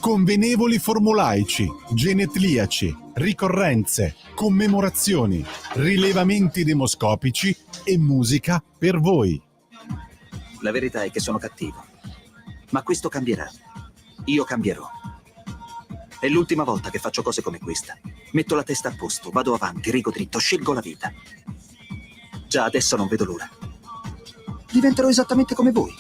convenevoli formulaici, genetriaci, ricorrenze, commemorazioni, rilevamenti demoscopici e musica per voi. La verità è che sono cattivo, ma questo cambierà. Io cambierò. È l'ultima volta che faccio cose come questa. Metto la testa a posto, vado avanti, rigo dritto, scelgo la vita. Già adesso non vedo l'ora. Diventerò esattamente come voi.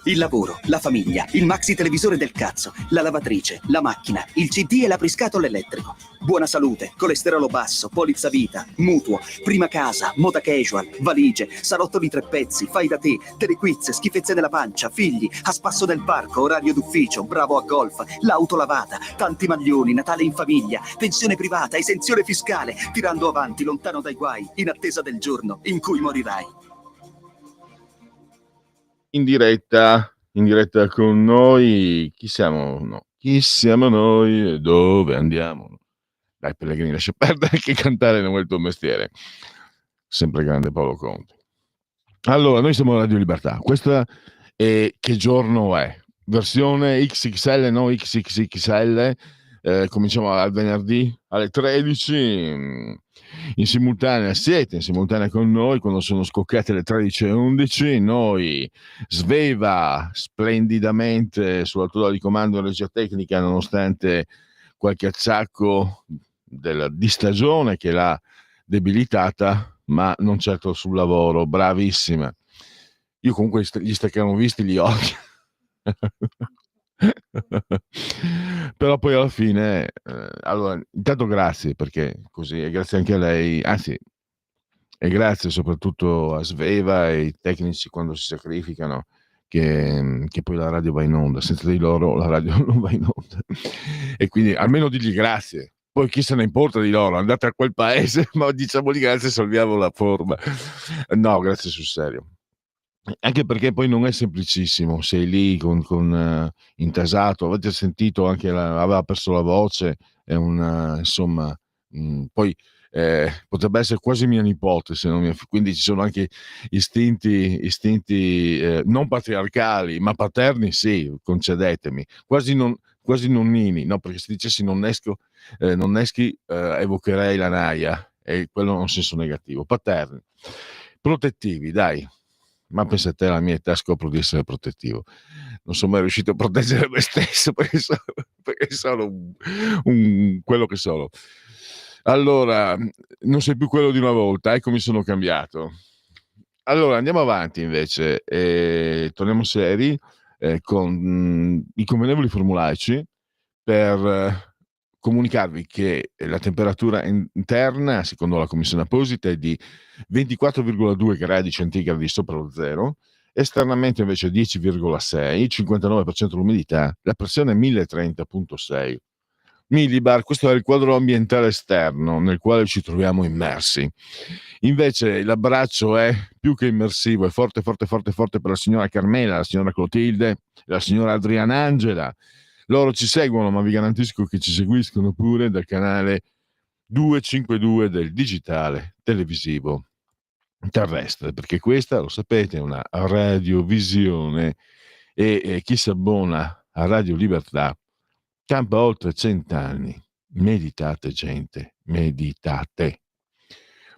Il lavoro, la famiglia, il maxi televisore del cazzo, la lavatrice, la macchina, il CD e l'apriscatole elettrico. Buona salute, colesterolo basso, polizza vita, mutuo, prima casa, moda casual, valigie, salotto di 3 pezzi, fai da te, telequiz, schifezze nella pancia, figli, a spasso del parco, orario d'ufficio, bravo a golf, l'auto lavata, tanti maglioni, Natale in famiglia, pensione privata, esenzione fiscale, tirando avanti, lontano dai guai, in attesa del giorno in cui morirai. In diretta con noi. Chi siamo? No. Chi siamo noi e dove andiamo? Dai Pellegrini, lascia perdere che cantare non è il tuo mestiere. Sempre grande Paolo Conte. Allora, noi siamo Radio Libertà. Questa è Che giorno è? Versione XXL, no XXXL. Cominciamo al venerdì alle 13. In simultanea siete in simultanea con noi quando sono scoccate le 13:11. Noi sveva splendidamente sulla tolla di comando in regia tecnica, nonostante qualche acciacco di stagione che l'ha debilitata, ma non certo sul lavoro. Bravissima. Io comunque gli staccano visti gli occhi. Però poi alla fine allora intanto grazie, perché così, e grazie anche a lei, anzi, e grazie soprattutto a Sveva e ai tecnici quando si sacrificano, che poi la radio va in onda. Senza di loro la radio non va in onda, e quindi almeno digli grazie. Poi chi se ne importa di loro, andate a quel paese, ma diciamogli grazie e salviamo la forma. No, grazie sul serio. Anche perché poi non è semplicissimo, sei lì con intasato, avete sentito anche aveva perso la voce, è insomma, poi potrebbe essere quasi mia nipote, se non quindi ci sono anche istinti non patriarcali, ma paterni, sì, concedetemi, quasi nonnini, no, perché se dicessi nonneschi evocherei la naia, e quello in un senso negativo. Paterni, protettivi, dai. Ma pensa a te, alla mia età scopro di essere protettivo. Non sono mai riuscito a proteggere me stesso perché sono quello che sono. Allora, non sei più quello di una volta, ecco, mi sono cambiato. Allora, andiamo avanti invece, torniamo seri con i convenevoli formulaici per comunicarvi che la temperatura interna, secondo la commissione apposita, è di 24,2 gradi centigradi sopra lo zero, esternamente invece 10,6, 59% l'umidità, la pressione è 1030,6 millibar. Questo è il quadro ambientale esterno nel quale ci troviamo immersi. Invece l'abbraccio è più che immersivo, è forte forte forte forte per la signora Carmela, la signora Clotilde e la signora Adriana Angela. Loro ci seguono, ma vi garantisco che ci seguiscono pure dal canale 252 del digitale televisivo terrestre, perché questa, lo sapete, è una radiovisione, e chi si abbona a Radio Libertà campa oltre 100 anni. Meditate, gente, meditate.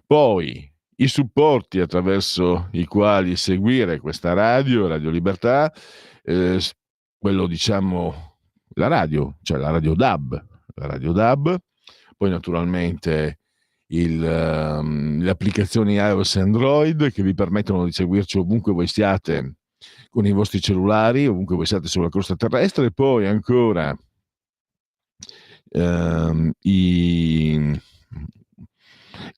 Poi i supporti attraverso i quali seguire questa Radio Libertà, quello, diciamo, la radio, cioè la radio DAB, poi naturalmente le applicazioni iOS e Android che vi permettono di seguirci ovunque voi siate con i vostri cellulari, ovunque voi siate sulla crosta terrestre, e poi ancora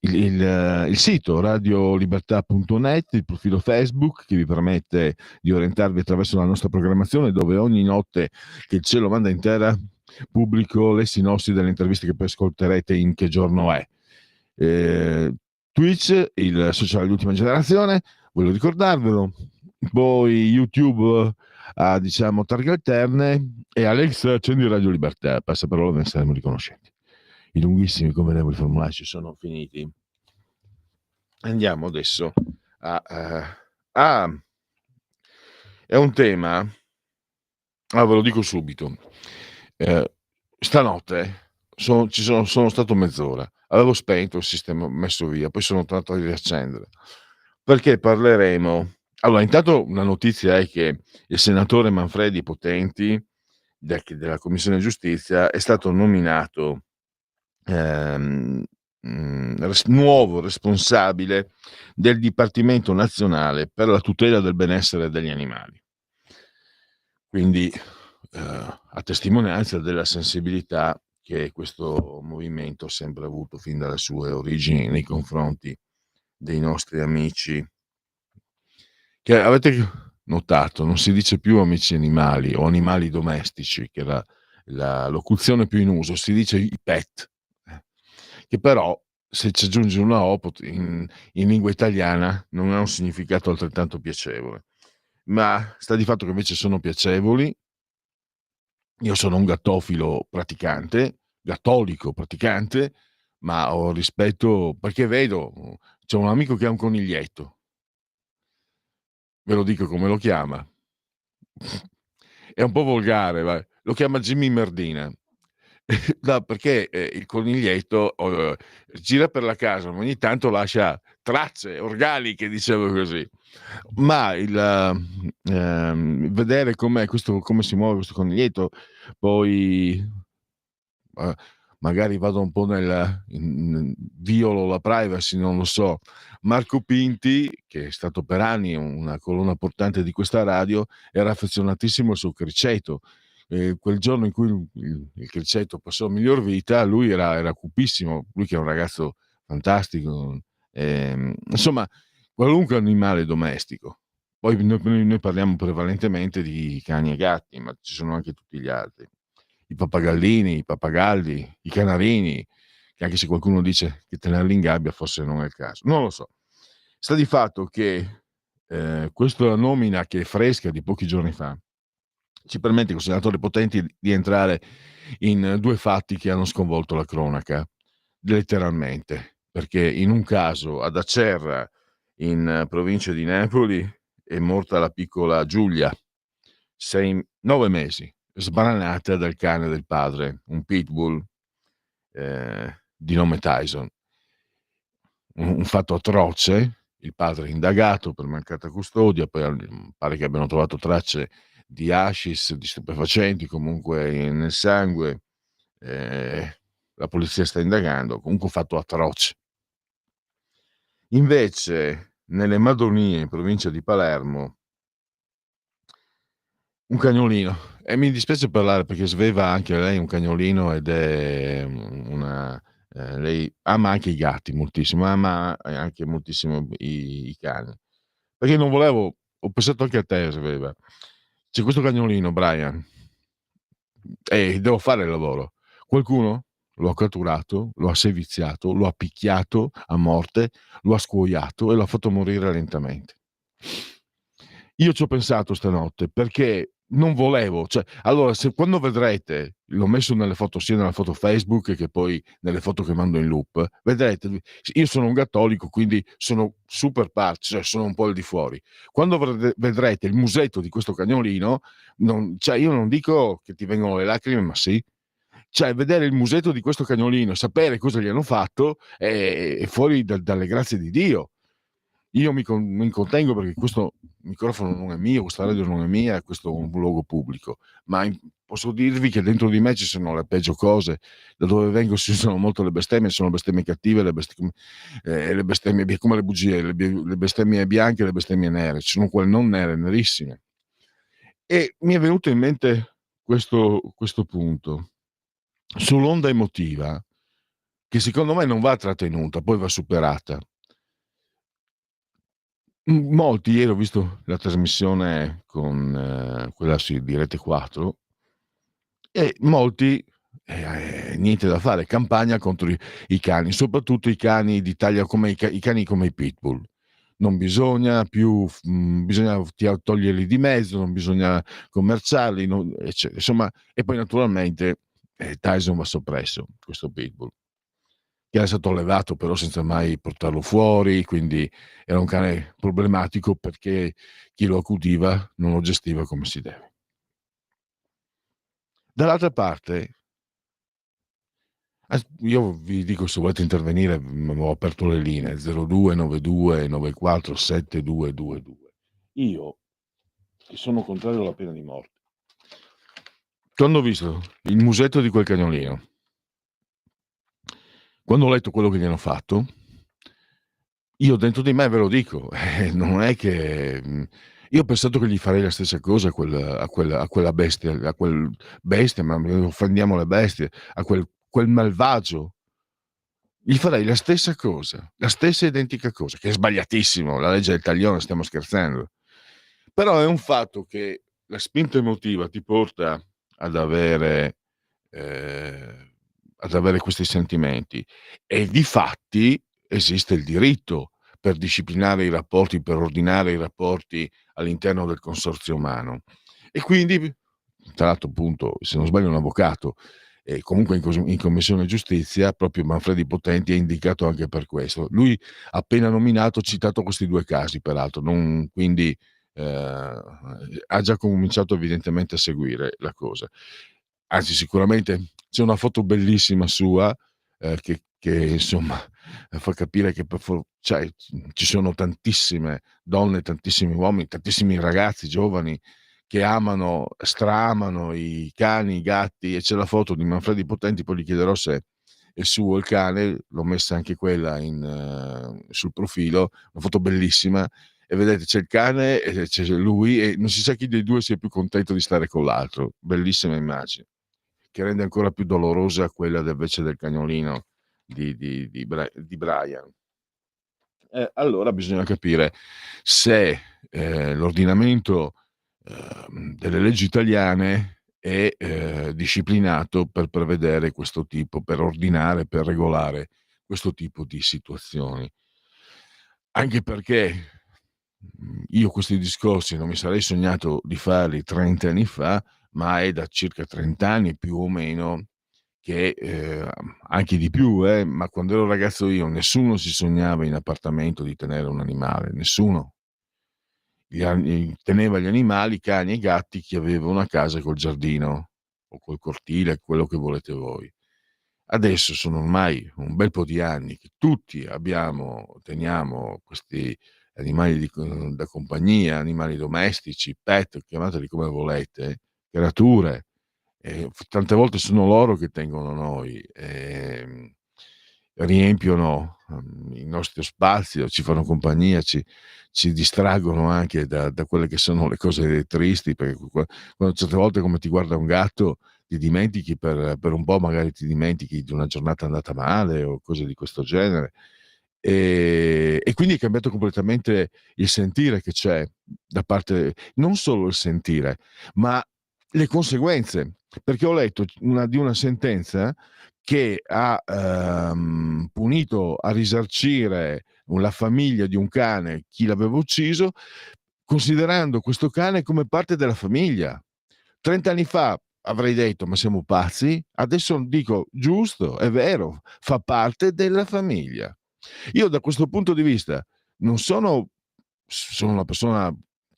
il sito radiolibertà.net, il profilo Facebook che vi permette di orientarvi attraverso la nostra programmazione, dove ogni notte che il cielo manda in terra pubblico le sinossi delle interviste che poi ascolterete in Che giorno è. Twitch, il social di ultima generazione, voglio ricordarvelo. Poi YouTube a, diciamo, targhe alterne, e Alexa, accendi Radio Libertà, passaparola, ve ne saremo riconoscenti. I lunghissimi convenevoli formulaici sono finiti. Andiamo adesso è un tema, ve lo dico subito, Stanotte sono stato mezz'ora, avevo spento il sistema, messo via, poi sono tornato a riaccendere, perché parleremo. Allora, intanto una notizia è che il senatore Manfredi Potenti della Commissione Giustizia è stato nominato ehm, nuovo responsabile del Dipartimento Nazionale per la tutela del benessere degli animali. Quindi a testimonianza della sensibilità che questo movimento ha sempre avuto fin dalle sue origini nei confronti dei nostri amici, che avete notato, non si dice più amici animali o animali domestici, che era la locuzione più in uso, si dice i pet, che però se ci aggiunge una O in lingua italiana non ha un significato altrettanto piacevole, ma sta di fatto che invece sono piacevoli. Io sono un gattofilo praticante, gattolico praticante, ma ho rispetto perché vedo, c'ho un amico che ha un coniglietto, ve lo dico come lo chiama. È un po' volgare, lo chiama Jimmy Merdina. No, perché, il coniglietto, gira per la casa, ma ogni tanto lascia tracce organiche, diciamo così. Ma vedere come si muove questo coniglietto, poi, uhm, magari vado un po' violo la privacy, non lo so. Marco Pinti, che è stato per anni una colonna portante di questa radio, era affezionatissimo al suo criceto. Quel giorno in cui il criceto passò a miglior vita, lui era cupissimo, lui che è un ragazzo fantastico, insomma qualunque animale domestico. Poi noi parliamo prevalentemente di cani e gatti, ma ci sono anche tutti gli altri. I pappagallini, i pappagalli, i canarini, che anche se qualcuno dice che tenerli in gabbia forse non è il caso. Non lo so. Sta di fatto che, questa nomina che è fresca di pochi giorni fa, ci permette con senatore Potenti di entrare in 2 fatti che hanno sconvolto la cronaca, letteralmente, perché in un caso ad Acerra, in provincia di Napoli, è morta la piccola Giulia, 9 mesi, sbranata dal cane del padre, un pitbull, di nome Tyson. Un fatto atroce, il padre è indagato per mancata custodia, poi pare che abbiano trovato tracce di hashish, di stupefacenti comunque nel sangue, ehm, la polizia sta indagando, comunque un fatto atroce. Invece nelle Madonie, in provincia di Palermo, un cagnolino, e mi dispiace parlare perché Sveva anche lei un cagnolino ed è una lei ama anche i gatti moltissimo, ama anche moltissimo i cani. Perché non volevo, ho pensato anche a te Sveva. C'è questo cagnolino Brian, e devo fare il lavoro. Qualcuno lo ha catturato, lo ha seviziato, lo ha picchiato a morte, lo ha scuoiato e l'ha fatto morire lentamente. Io ci ho pensato stanotte perché non volevo, cioè, allora se quando vedrete, l'ho messo nelle foto sia nella foto Facebook che poi nelle foto che mando in loop, vedrete, io sono un gattolico, quindi sono super cioè sono un po' al di fuori. Quando vedrete il musetto di questo cagnolino, cioè io non dico che ti vengono le lacrime, ma sì. Cioè vedere il musetto di questo cagnolino, sapere cosa gli hanno fatto è fuori dalle grazie di Dio. Io mi contengo perché questo microfono non è mio, questa radio non è mia, questo è un luogo pubblico, ma posso dirvi che dentro di me ci sono le peggio cose. Da dove vengo si usano molto le bestemmie, sono bestemmie cattive, le bestemmie come le bugie, le bestemmie bianche e le bestemmie nere, ci sono quelle non nere, nerissime. E mi è venuto in mente questo punto, sull'onda emotiva, che secondo me non va trattenuta, poi va superata. Molti ieri ho visto la trasmissione con quella di Rete 4 e molti, niente da fare, campagna contro i cani, soprattutto i cani d'Italia come i cani come i pitbull. Non bisogna più bisogna toglierli di mezzo, non bisogna commerciarli, insomma, e poi naturalmente, Tyson va soppresso, questo pitbull, che era stato allevato però senza mai portarlo fuori, quindi era un cane problematico perché chi lo accudiva non lo gestiva come si deve. Dall'altra parte, io vi dico, se volete intervenire, ho aperto le linee 0292 94 7222. Io, che sono contrario alla pena di morte, quando ho visto il musetto di quel cagnolino, quando ho letto quello che gli hanno fatto, io dentro di me, ve lo dico, non è che io ho pensato che gli farei la stessa cosa a quella bestia, a quel bestia, ma offendiamo le bestie, a quel malvagio. Gli farei la stessa cosa, la stessa identica cosa, che è sbagliatissimo, la legge del taglione, stiamo scherzando. Però è un fatto che la spinta emotiva ti porta ad avere, ehm, ad avere questi sentimenti, e difatti esiste il diritto per disciplinare i rapporti, per ordinare i rapporti all'interno del consorzio umano. E quindi, tra l'altro, appunto, se non sbaglio, un avvocato e comunque in commissione giustizia, proprio Manfredi Potenti è indicato anche per questo. Lui appena nominato, ha citato questi 2 casi peraltro, non quindi, ha già cominciato evidentemente a seguire la cosa. Anzi, sicuramente c'è una foto bellissima sua, che insomma fa capire che cioè, ci sono tantissime donne, tantissimi uomini, tantissimi ragazzi giovani che amano, straamano i cani, i gatti, e c'è la foto di Manfredi Potenti, poi gli chiederò se è suo il cane, l'ho messa anche quella sul profilo, una foto bellissima, e vedete c'è il cane e c'è lui e non si sa chi dei 2 sia più contento di stare con l'altro. Bellissima immagine, che rende ancora più dolorosa quella invece del cagnolino di Brian. Allora bisogna capire se, l'ordinamento, delle leggi italiane è, disciplinato per prevedere questo tipo, per ordinare, per regolare questo tipo di situazioni. Anche perché, io questi discorsi non mi sarei sognato di farli 30 anni fa, ma è da circa 30 anni più o meno che, anche di più, ma quando ero ragazzo io nessuno si sognava in appartamento di tenere un animale, nessuno. Teneva gli animali, cani e gatti, chi aveva una casa col giardino o col cortile, quello che volete voi. Adesso sono ormai un bel po' di anni che tutti teniamo questi animali da compagnia, animali domestici, pet, chiamateli come volete, creature. Tante volte sono loro che tengono noi, riempiono, il nostro spazio, ci fanno compagnia, ci distraggono anche da quelle che sono le cose tristi, perché quando certe volte, come ti guarda un gatto, ti dimentichi per un po', magari ti dimentichi di una giornata andata male o cose di questo genere. E quindi è cambiato completamente il sentire che c'è da parte, non solo il sentire, ma le conseguenze, perché ho letto di una sentenza che ha, punito a risarcire la famiglia di un cane, chi l'aveva ucciso, considerando questo cane come parte della famiglia. 30 anni fa avrei detto: "Ma siamo pazzi?" Adesso dico: "Giusto, è vero, fa parte della famiglia." Io da questo punto di vista non sono una persona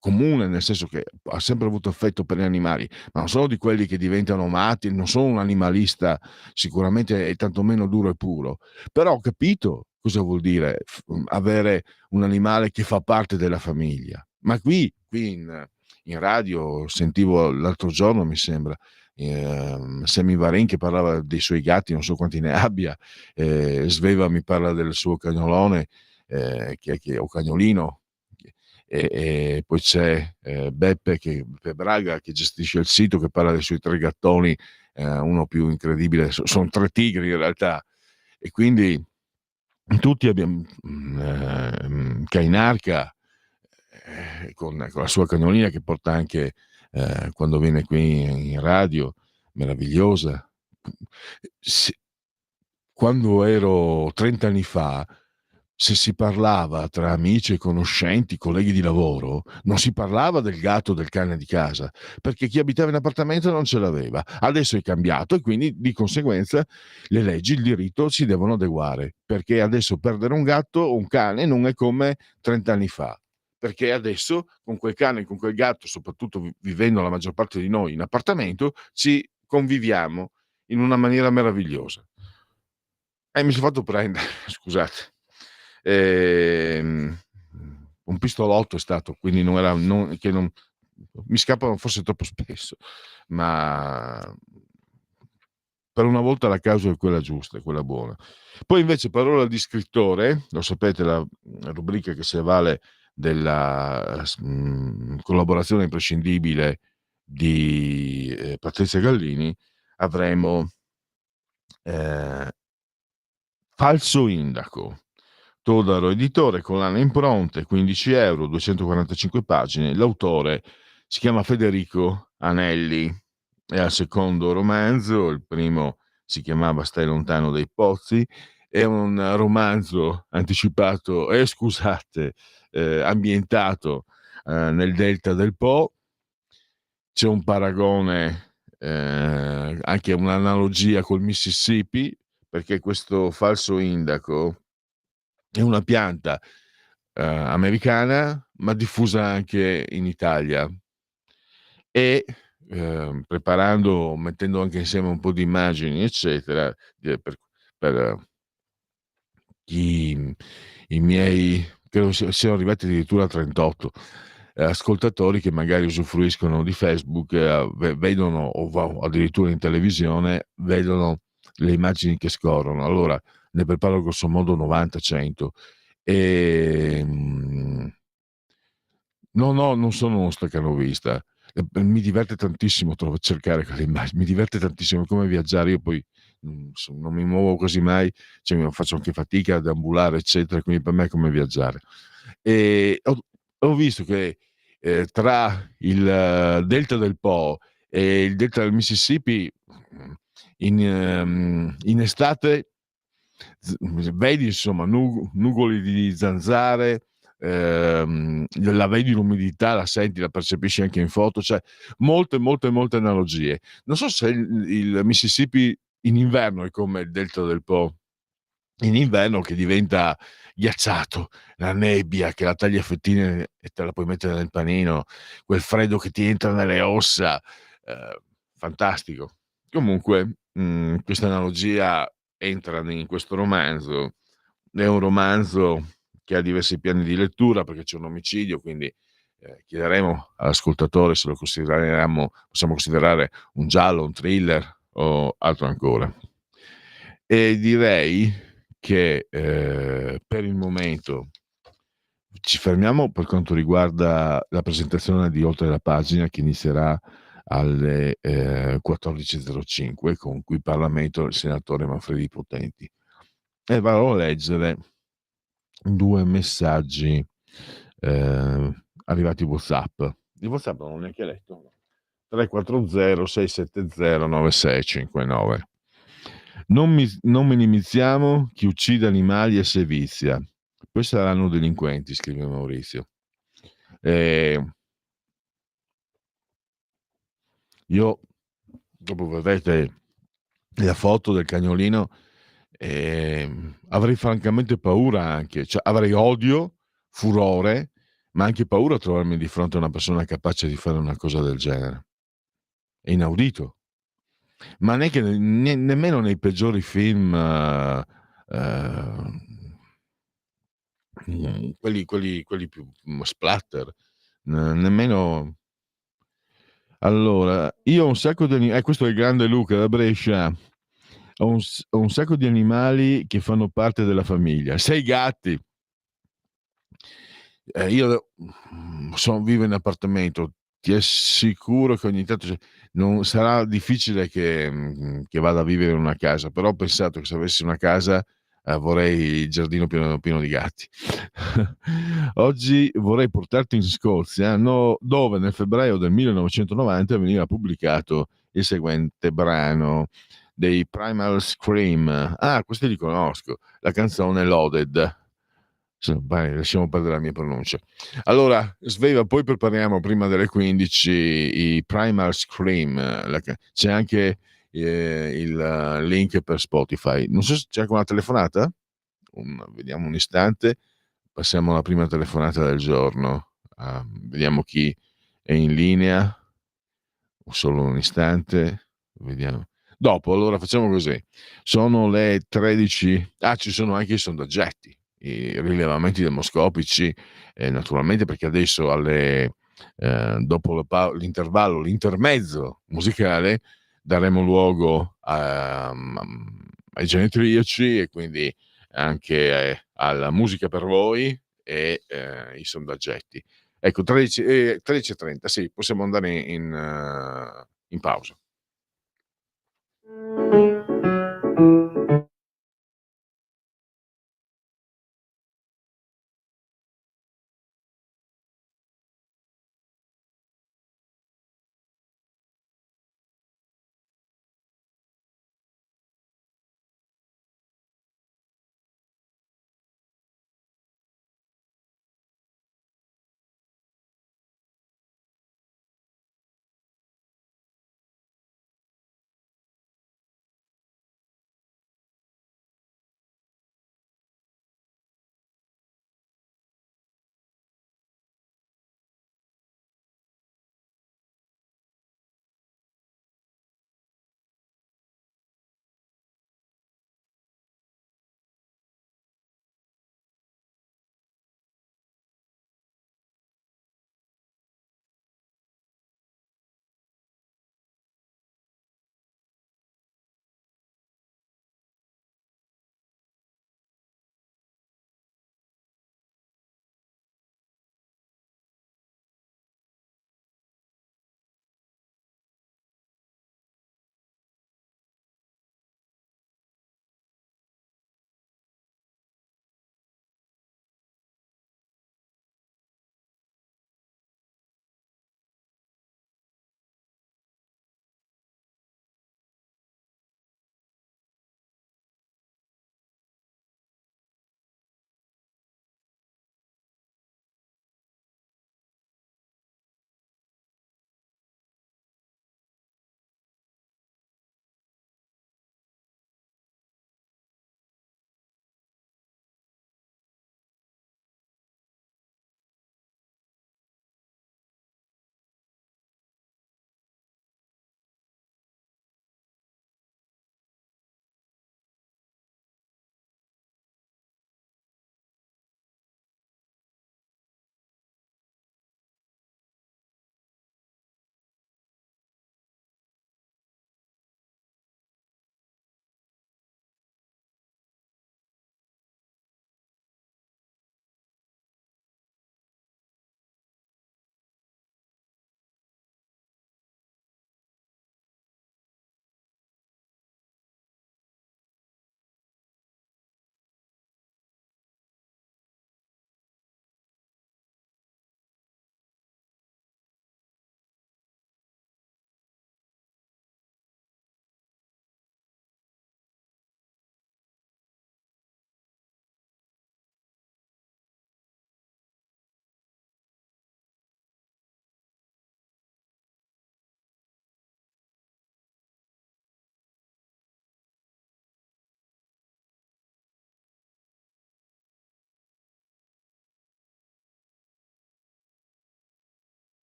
comune, nel senso che ha sempre avuto affetto per gli animali, ma non sono di quelli che diventano matti, non sono un animalista sicuramente, e tantomeno duro e puro, però ho capito cosa vuol dire avere un animale che fa parte della famiglia. Ma qui in radio sentivo l'altro giorno, mi sembra, Sammy Varin che parlava dei suoi gatti, non so quanti ne abbia, Sveva mi parla del suo cagnolone, o cagnolino, e poi c'è, Beppe Braga, che gestisce il sito, che parla dei suoi 3 gattoni, uno più incredibile, son 3 tigri in realtà, e quindi tutti Cainarca, con la sua cagnolina che porta anche, quando viene qui in radio, meravigliosa. S Quando ero 30 anni fa, se si parlava tra amici e conoscenti, colleghi di lavoro, non si parlava del gatto o del cane di casa, perché chi abitava in appartamento non ce l'aveva. Adesso è cambiato e quindi di conseguenza le leggi, il diritto si devono adeguare, perché adesso perdere un gatto o un cane non è come 30 anni fa. Perché adesso con quel cane, con quel gatto, soprattutto vivendo la maggior parte di noi in appartamento, ci conviviamo in una maniera meravigliosa. E mi sono fatto prendere, scusate. Un pistolotto è stato, quindi non era, che non mi scappano forse troppo spesso, ma per una volta la causa è quella giusta, è quella buona. Poi invece parola di scrittore, lo sapete, la rubrica che si avvale della collaborazione imprescindibile di Patrizia Gallini, avremo Falso Indaco, Todaro editore, collana impronte, 15 euro, 245 pagine. L'autore si chiama Federico Anelli, è al secondo romanzo, il primo si chiamava Stai lontano dai pozzi, è un romanzo anticipato, scusate, ambientato nel delta del Po. C'è un paragone, anche un'analogia col Mississippi, perché questo falso indaco è una pianta americana, ma diffusa anche in Italia. E preparando, mettendo anche insieme un po' di immagini, eccetera, per i miei, credo siano arrivati addirittura a 38 ascoltatori che magari usufruiscono di Facebook, vedono o addirittura in televisione vedono le immagini che scorrono. Allora ne preparo grosso modo 90-100 e non sono uno staccanovista. Mi diverte tantissimo cercare quelle immagini, mi diverte tantissimo, come viaggiare. Io poi non mi muovo quasi mai, cioè faccio anche fatica ad ambulare, eccetera, quindi per me è come viaggiare. E ho visto che tra il delta del Po e il delta del Mississippi, in estate vedi insomma nugoli di zanzare, la vedi l'umidità, la senti, la percepisci anche in foto, cioè molte analogie. Non so se il Mississippi in inverno è come il delta del Po in inverno, che diventa ghiacciato, la nebbia che la tagli a fettine e te la puoi mettere nel panino, quel freddo che ti entra nelle ossa, fantastico. Comunque questa analogia entra in questo romanzo. È un romanzo che ha diversi piani di lettura, perché c'è un omicidio, quindi chiederemo all'ascoltatore se lo possiamo considerare un giallo, un thriller o altro ancora. E direi che per il momento ci fermiamo per quanto riguarda la presentazione di Oltre la pagina, che inizierà alle 14.05 con Qui Parlamento il senatore Manfredi Potenti, e vado a leggere 2 messaggi arrivati WhatsApp. Il WhatsApp non l'ho neanche letto. 340 670 9659. Non minimizziamo chi uccide animali e sevizia, poi saranno delinquenti, scrive Maurizio. Io, dopo vedete la foto del cagnolino, avrei francamente paura anche, cioè avrei odio, furore, ma anche paura a trovarmi di fronte a una persona capace di fare una cosa del genere. È inaudito. Ma non è che nemmeno nei peggiori film, quelli più splatter, nemmeno. Allora, io ho un sacco di questo è il grande Luca da Brescia. Ho un sacco di animali che fanno parte della famiglia. 6 gatti. Io vivo in appartamento, ti assicuro che ogni tanto non sarà difficile che vada a vivere in una casa, però ho pensato che se avessi una casa vorrei il giardino pieno di gatti. Oggi vorrei portarti in Scozia, dove nel febbraio del 1990 veniva pubblicato il seguente brano dei Primal Scream. Questi li conosco, la canzone Loaded. Lasciamo perdere la mia pronuncia. Allora, sveva, poi prepariamo prima delle 15 i Primal Scream. C'è anche il link per Spotify. Non so se c'è anche una telefonata. Vediamo un istante. Passiamo alla prima telefonata del giorno. Vediamo chi è in linea. Solo un istante. Vediamo. Dopo, allora facciamo così. Sono le 13. Ah, ci sono anche i sondaggetti, i rilevamenti demoscopici, naturalmente, perché adesso dopo l'intervallo, l'intermezzo musicale, daremo luogo ai genetriaci e quindi anche alla musica per voi e i sondaggetti. Ecco, 13:30, sì, possiamo andare in pausa.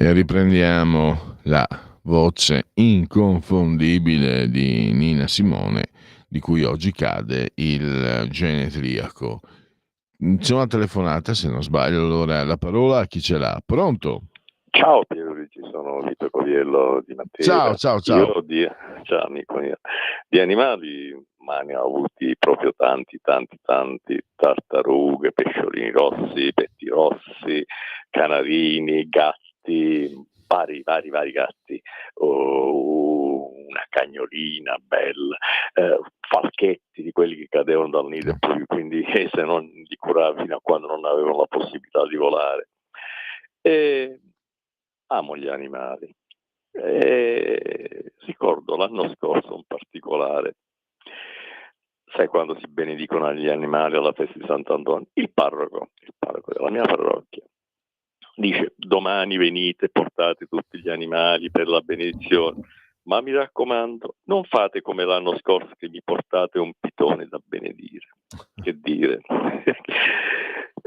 E riprendiamo la voce inconfondibile di Nina Simone, di cui oggi cade il genetriaco. C'è una telefonata, se non sbaglio, allora la parola a chi ce l'ha? Pronto? Ciao Pierluigi, sono Vito Coviello di Matera. Ciao. Ciao amico mio. Di animali, ma ne ho avuti proprio tanti, tartarughe, pesciolini rossi, pettirossi, canarini, gatti, vari gatti, una cagnolina bella, falchetti di quelli che cadevano dal nido, quindi se non li curavi fino a quando non avevano la possibilità di volare. E amo gli animali. Ricordo l'anno scorso in particolare sai quando si benedicono gli animali alla festa di Sant'Antonio? Il parroco della mia parrocchia dice: domani venite, portate tutti gli animali per la benedizione, ma mi raccomando, non fate come l'anno scorso che mi portate un pitone da benedire. Che dire?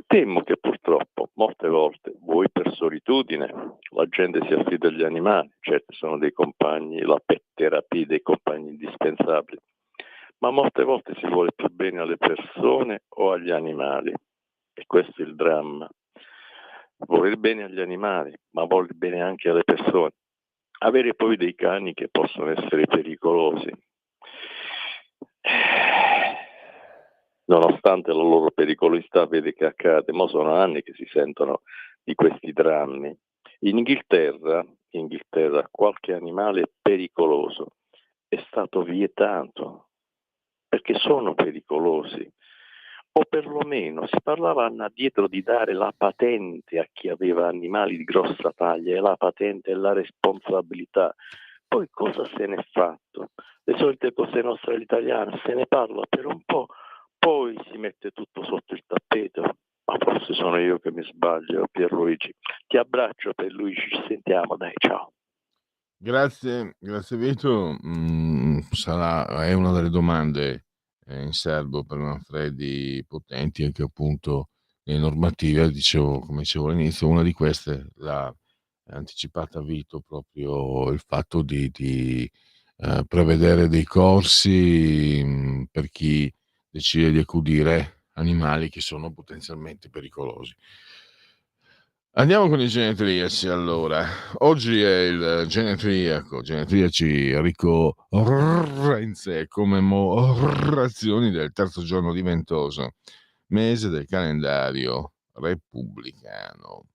Temo che purtroppo molte volte, vuoi per solitudine, la gente si affida agli animali, certo sono dei compagni, la pet therapy dei compagni indispensabili, ma molte volte si vuole più bene alle persone o agli animali, e questo è il dramma. Voler bene agli animali, ma voler bene anche alle persone. Avere poi dei cani che possono essere pericolosi, nonostante la loro pericolosità, vede che accade, ma sono anni che si sentono di questi drammi. In Inghilterra qualche animale pericoloso è stato vietato perché sono pericolosi, o perlomeno si parlava dietro di dare la patente a chi aveva animali di grossa taglia, e la patente e la responsabilità. Poi cosa se n'è fatto? Le solite cose nostre italiane, se ne parla per un po', poi si mette tutto sotto il tappeto. Ma forse sono io che mi sbaglio, Pierluigi. Ti abbraccio, Pierluigi, ci sentiamo, dai, ciao. Grazie Vito. È una delle domande in serbo per Manfredi potenti, anche appunto le normative, come dicevo all'inizio, una di queste l'ha anticipata Vito, proprio il fatto di prevedere dei corsi per chi decide di accudire animali che sono potenzialmente pericolosi. Andiamo con i genetriaci allora. Oggi è il genetriaci ricorrenze, commemorazioni del terzo giorno di Ventoso, mese del calendario repubblicano.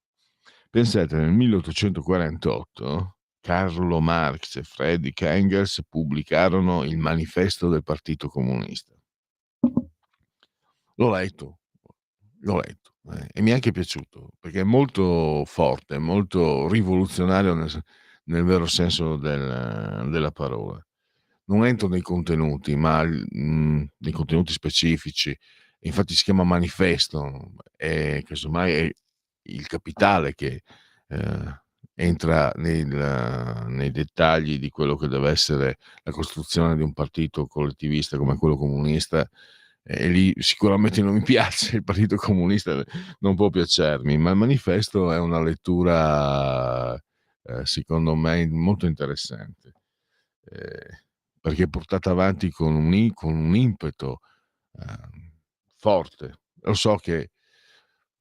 Pensate, nel 1848 Carlo Marx e Friedrich Engels pubblicarono il manifesto del Partito Comunista. L'ho letto e mi è anche piaciuto, perché è molto forte, molto rivoluzionario nel vero senso della parola. Non entro nei contenuti, ma nei contenuti specifici. Infatti si chiama manifesto, e casomai è il capitale che entra nei dettagli di quello che deve essere la costruzione di un partito collettivista come quello comunista. E lì sicuramente non mi piace, il Partito Comunista non può piacermi, ma il manifesto è una lettura secondo me molto interessante, perché è portata avanti con un impeto forte. Lo so che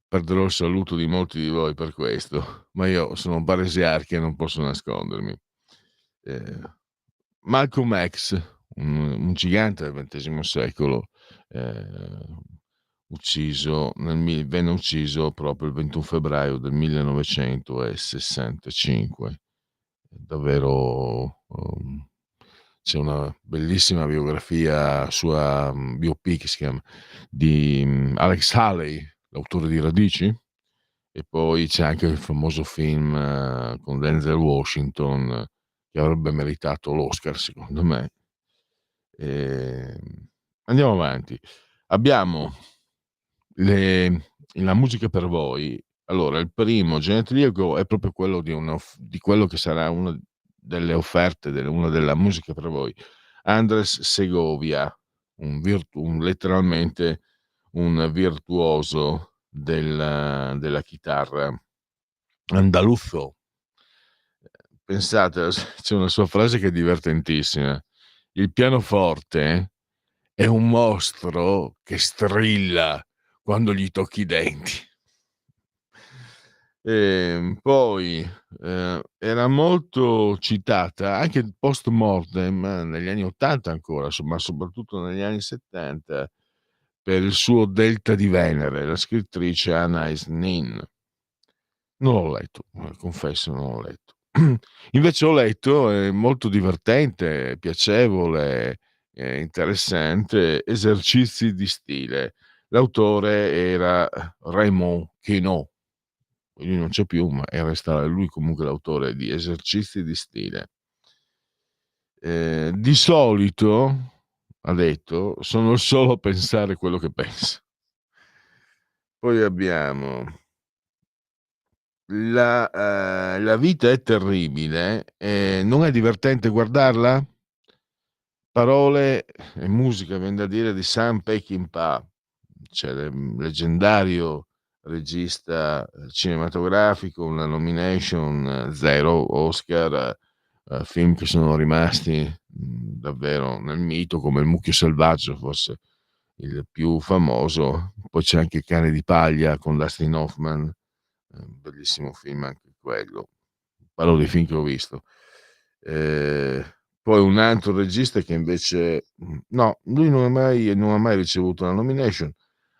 perderò il saluto di molti di voi per questo, ma io sono un paresiarca e non posso nascondermi. Malcolm X, un gigante del XX secolo, venne ucciso proprio il 21 febbraio del 1965. Davvero, c'è una bellissima biografia sua, biopic che si chiama, di Alex Haley, l'autore di Radici, e poi c'è anche il famoso film con Denzel Washington, che avrebbe meritato l'Oscar secondo me. Andiamo avanti. Abbiamo la musica per voi. Allora, il primo genetriaco è proprio quello di quello che sarà una delle offerte, una della musica per voi. Andres Segovia, letteralmente un virtuoso della chitarra andaluzzo. Pensate, c'è una sua frase che è divertentissima: il pianoforte è un mostro che strilla quando gli tocchi i denti. Poi era molto citata anche post mortem negli anni 80 ancora, ma soprattutto negli anni 70, per il suo Delta di Venere, la scrittrice Anais Nin. Non l'ho letto, confesso, non l'ho letto. Invece ho letto, è molto divertente, piacevole, interessante, Esercizi di stile. L'autore era Raymond Queneau, lui non c'è più, ma resta lui comunque l'autore di Esercizi di stile. Di solito ha detto, sono il solo a pensare quello che pensa. Poi abbiamo la vita è terribile, non è divertente guardarla? Parole e musica, vien da dire, di Sam Peckinpah, cioè leggendario regista cinematografico, una nomination, 0 Oscar, film che sono rimasti davvero nel mito, come Il mucchio selvaggio, forse il più famoso. Poi c'è anche Il cane di paglia con Dustin Hoffman, bellissimo film anche quello. Parlo dei film che ho visto. Poi un altro regista che invece no, lui non ha mai ricevuto una nomination,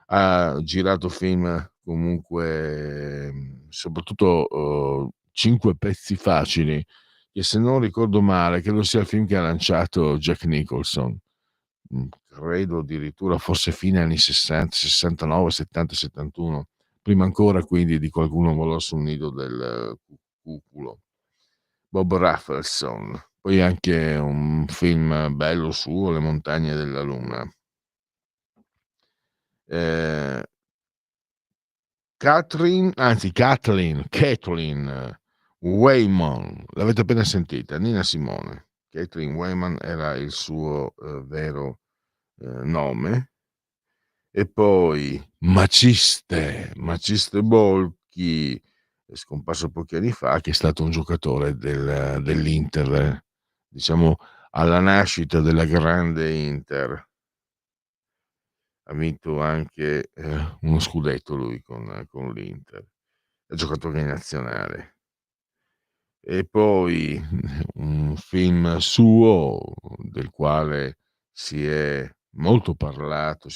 ha girato film comunque, soprattutto 5 pezzi facili, che se non ricordo male credo sia il film che ha lanciato Jack Nicholson. Credo addirittura forse fine anni 60, 69, 70, 71, prima ancora quindi di Qualcuno volò sul nido del cuculo. Bob Rafelson, poi anche un film bello suo, Le montagne della luna. Kathleen Wayman, l'avete appena sentita, Nina Simone. Kathleen Wayman era il suo vero nome. E poi Maciste Bolchi, scomparso pochi anni fa, che è stato un giocatore dell'Inter, diciamo alla nascita della grande Inter. Ha vinto anche uno scudetto lui con l'Inter, ha giocato anche in nazionale. E poi un film suo del quale si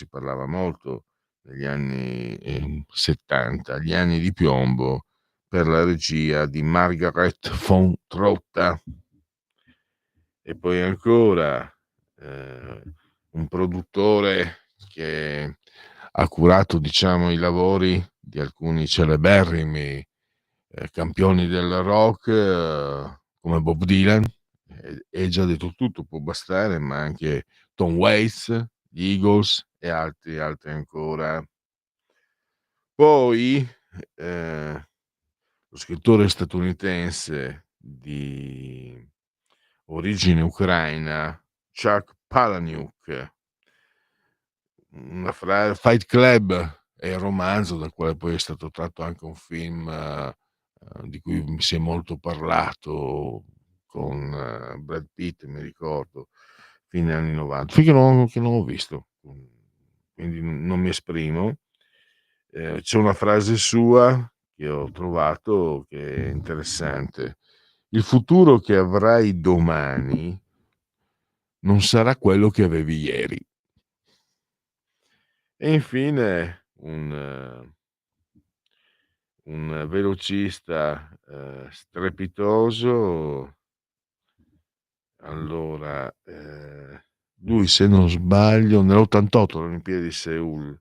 parlava molto negli anni 70, gli anni di piombo, per la regia di Margaret von Trotta. E poi ancora un produttore che ha curato, diciamo, i lavori di alcuni celeberrimi campioni del rock, come Bob Dylan, e già detto tutto, può bastare, ma anche Tom Waits, gli Eagles e altri ancora. Poi lo scrittore statunitense di origine ucraina, Chuck Palahniuk, Fight Club è il romanzo dal quale poi è stato tratto anche un film di cui mi si è molto parlato, con Brad Pitt, mi ricordo, fine anni 90, finché che non ho visto, quindi non mi esprimo. C'è una frase sua che ho trovato che è interessante: il futuro che avrai domani non sarà quello che avevi ieri. E infine un velocista strepitoso. Allora, lui, se non sbaglio, nell'88 alle Olimpiadi di Seul,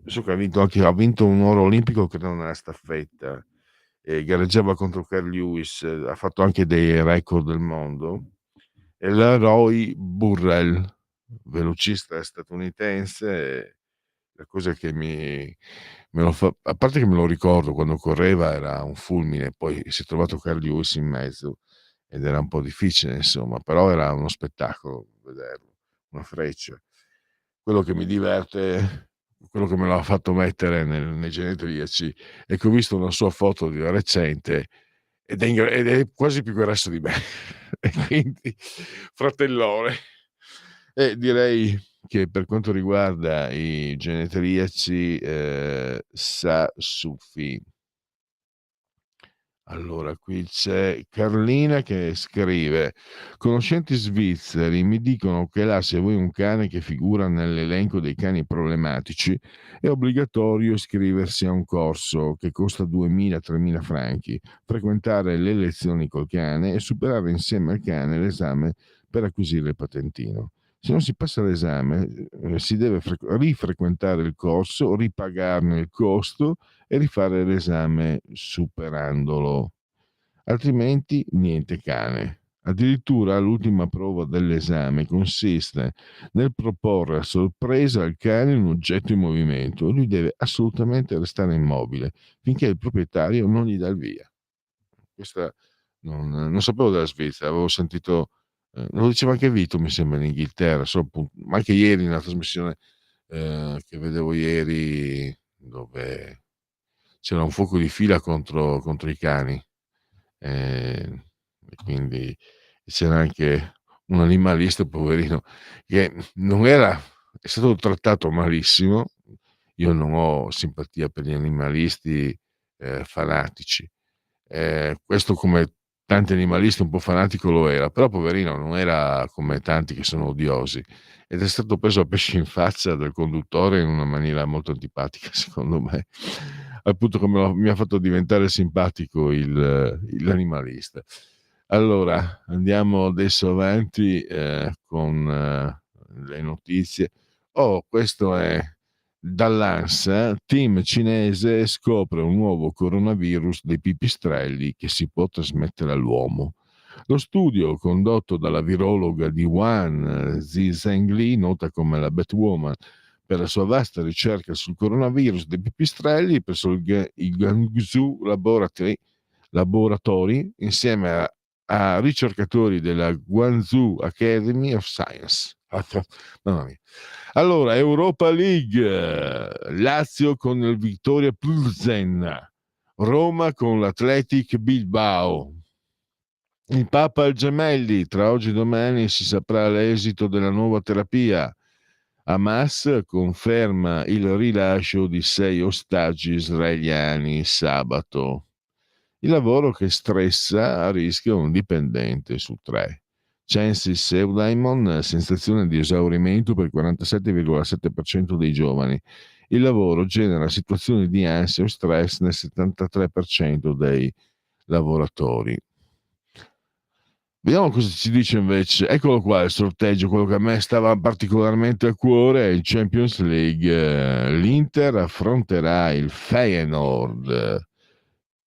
so che ha vinto un oro olimpico, credo, nella staffetta, e gareggiava contro Carl Lewis, ha fatto anche dei record del mondo. E la Roy Burrell, velocista statunitense. La cosa che me lo fa, a parte che me lo ricordo, quando correva era un fulmine, poi si è trovato Carl Lewis in mezzo ed era un po' difficile, insomma, però era uno spettacolo vederlo, una freccia. Quello che mi diverte, quello che me l'ha fatto mettere nei genetriaci, è che ho visto una sua foto di recente ed è quasi più grasso di me. E quindi fratellone. E direi che per quanto riguarda i genetriaci, Sassufi. Allora, qui c'è Carlina che scrive: conoscenti svizzeri mi dicono che là, se vuoi un cane che figura nell'elenco dei cani problematici, è obbligatorio iscriversi a un corso che costa 2.000-3.000 franchi, frequentare le lezioni col cane e superare insieme al cane l'esame per acquisire il patentino. Se non si passa l'esame, si deve rifrequentare il corso, ripagarne il costo e rifare l'esame superandolo, altrimenti niente cane. Addirittura l'ultima prova dell'esame consiste nel proporre a sorpresa al cane un oggetto in movimento. Lui deve assolutamente restare immobile finché il proprietario non gli dà il via. Questa non sapevo della Svizzera, avevo sentito, lo diceva anche Vito, mi sembra, in Inghilterra, ma anche ieri nella trasmissione che vedevo ieri, dove c'era un fuoco di fila contro i cani. E quindi c'era anche un animalista, poverino, che non era, è stato trattato malissimo. Io non ho simpatia per gli animalisti fanatici. Questo, come tanti animalisti, un po' fanatico lo era, però poverino non era come tanti che sono odiosi, ed è stato preso a pesci in faccia dal conduttore in una maniera molto antipatica, secondo me, al punto che mi ha fatto diventare simpatico l'animalista. Allora, andiamo adesso avanti con le notizie. Questo è dall'ANSA: team cinese scopre un nuovo coronavirus dei pipistrelli che si può trasmettere all'uomo. Lo studio, condotto dalla virologa di Wuhan, Zhengli, nota come la Batwoman, per la sua vasta ricerca sul coronavirus dei pipistrelli presso il Guangzhou Laboratory, insieme a ricercatori della Guangzhou Academy of Science. Mamma mia. Allora, Europa League, Lazio con il Victoria Plzen, Roma con l'Athletic Bilbao. Il Papa al Gemelli, tra oggi e domani si saprà l'esito della nuova terapia. Hamas conferma il rilascio di 6 ostaggi israeliani sabato. Il lavoro che stressa, a rischio un dipendente su 3. Censis Eudaimon, sensazione di esaurimento per il 47,7% dei giovani. Il lavoro genera situazioni di ansia o stress nel 73% dei lavoratori. Vediamo cosa ci dice invece. Eccolo qua il sorteggio, quello che a me stava particolarmente a cuore è il Champions League. L'Inter affronterà il Feyenoord,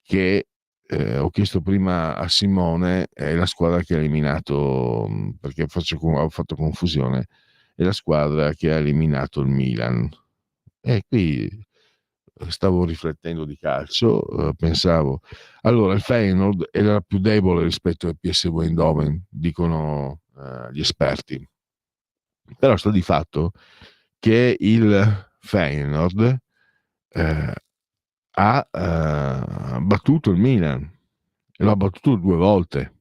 che ho chiesto prima a Simone, è la squadra che ha eliminato, perché ho fatto confusione, è la squadra che ha eliminato il Milan. E qui stavo riflettendo di calcio, pensavo, allora il Feyenoord era più debole rispetto al PSV Eindhoven, dicono gli esperti, però sta di fatto che il Feyenoord ha battuto il Milan, e lo ha battuto 2 volte.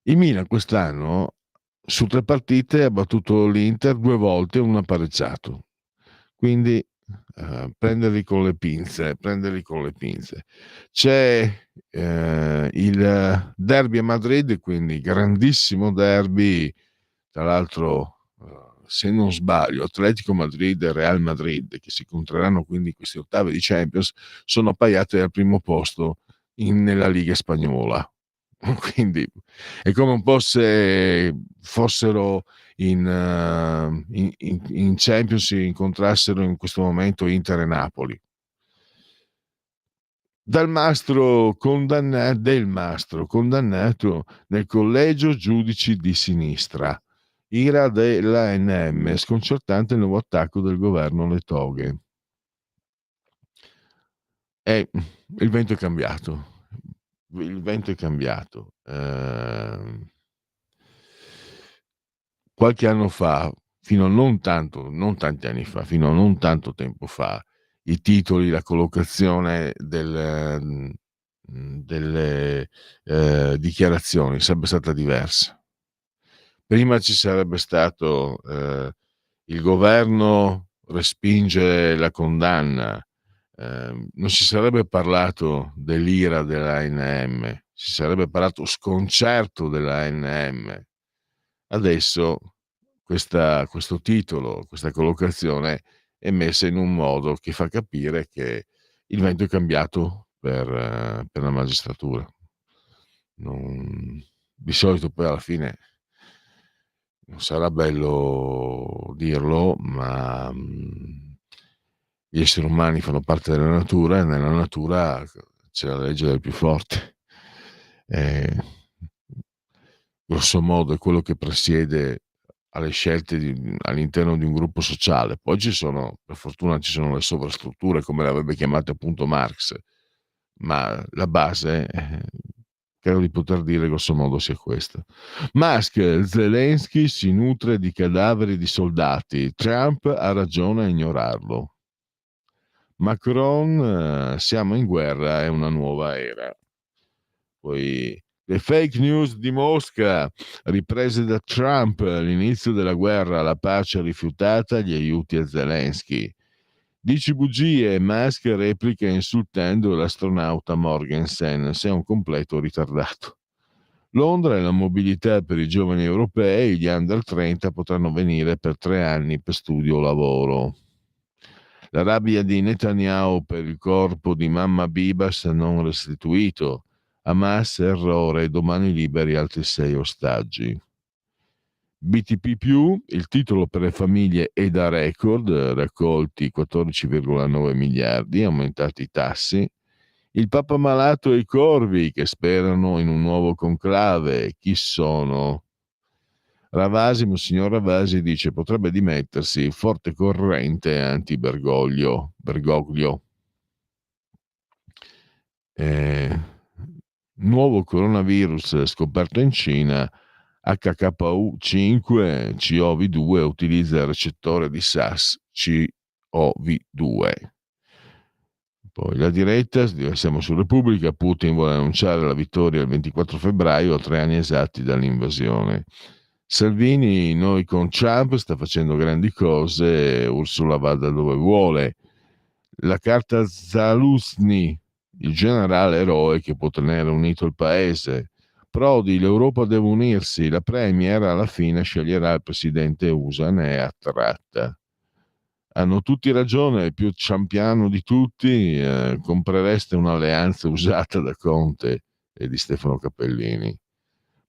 Il Milan quest'anno su 3 partite ha battuto l'Inter 2 volte e 1 ha pareggiato. Quindi prenderli con le pinze. C'è il derby a Madrid, quindi grandissimo derby, tra l'altro se non sbaglio Atletico Madrid e Real Madrid, che si incontreranno quindi in questi ottavi di Champions, sono appaiate al primo posto nella Liga spagnola. Quindi è come un po' se fossero in Champions, si incontrassero in questo momento Inter e Napoli. Del Mastro condannato nel collegio giudici di sinistra. Ira dell'ANM, sconcertante il nuovo attacco del governo alle toghe. Il vento è cambiato. Qualche anno fa, fino a non tanti anni fa, fino a non tanto tempo fa, i titoli, la collocazione delle dichiarazioni sarebbe stata diversa. Prima ci sarebbe stato il governo respinge la condanna, non si sarebbe parlato dell'ira dell'ANM, si sarebbe parlato sconcerto dell'ANM. Adesso questo titolo, questa collocazione è messa in un modo che fa capire che il vento è cambiato per la magistratura. Di solito poi alla fine non sarà bello dirlo, ma gli esseri umani fanno parte della natura e nella natura c'è la legge del più forte. grosso modo è quello che presiede alle scelte all'interno di un gruppo sociale. Poi per fortuna ci sono le sovrastrutture, come le avrebbe chiamate appunto Marx, ma la base, credo di poter dire grosso modo sia questa. Musk: Zelensky si nutre di cadaveri di soldati, Trump ha ragione a ignorarlo. Macron: siamo in guerra, è una nuova era. Poi le fake news di Mosca, riprese da Trump, l'inizio della guerra, la pace rifiutata, gli aiuti a Zelensky. Dici bugie, Musk replica insultando l'astronauta Morgensen, sei un completo ritardato. Londra e la mobilità per i giovani europei, gli under 30 potranno venire per 3 anni per studio o lavoro. La rabbia di Netanyahu per il corpo di Mamma Bibas non restituito. Hamas: errore, domani liberi altri 6 ostaggi. BTP+, il titolo per le famiglie è da record, raccolti 14,9 miliardi, aumentati i tassi. Il Papa malato e i corvi che sperano in un nuovo conclave, chi sono? Ravasi, Monsignor Ravasi dice potrebbe dimettersi, forte corrente anti-Bergoglio. Nuovo coronavirus scoperto in Cina, HKU5 CoV2 utilizza il recettore di SARS-CoV2. Poi la diretta, siamo su Repubblica, Putin vuole annunciare la vittoria il 24 febbraio, a 3 anni esatti dall'invasione. Salvini: noi con Trump sta facendo grandi cose, Ursula vada dove vuole. La carta Zaluzny, il generale eroe che può tenere unito il paese. Prodi: l'Europa deve unirsi, la Premier alla fine sceglierà il presidente USA, ne è attratta. Hanno tutti ragione, il più ciampiano di tutti, comprereste un'alleanza usata da Conte e di Stefano Cappellini.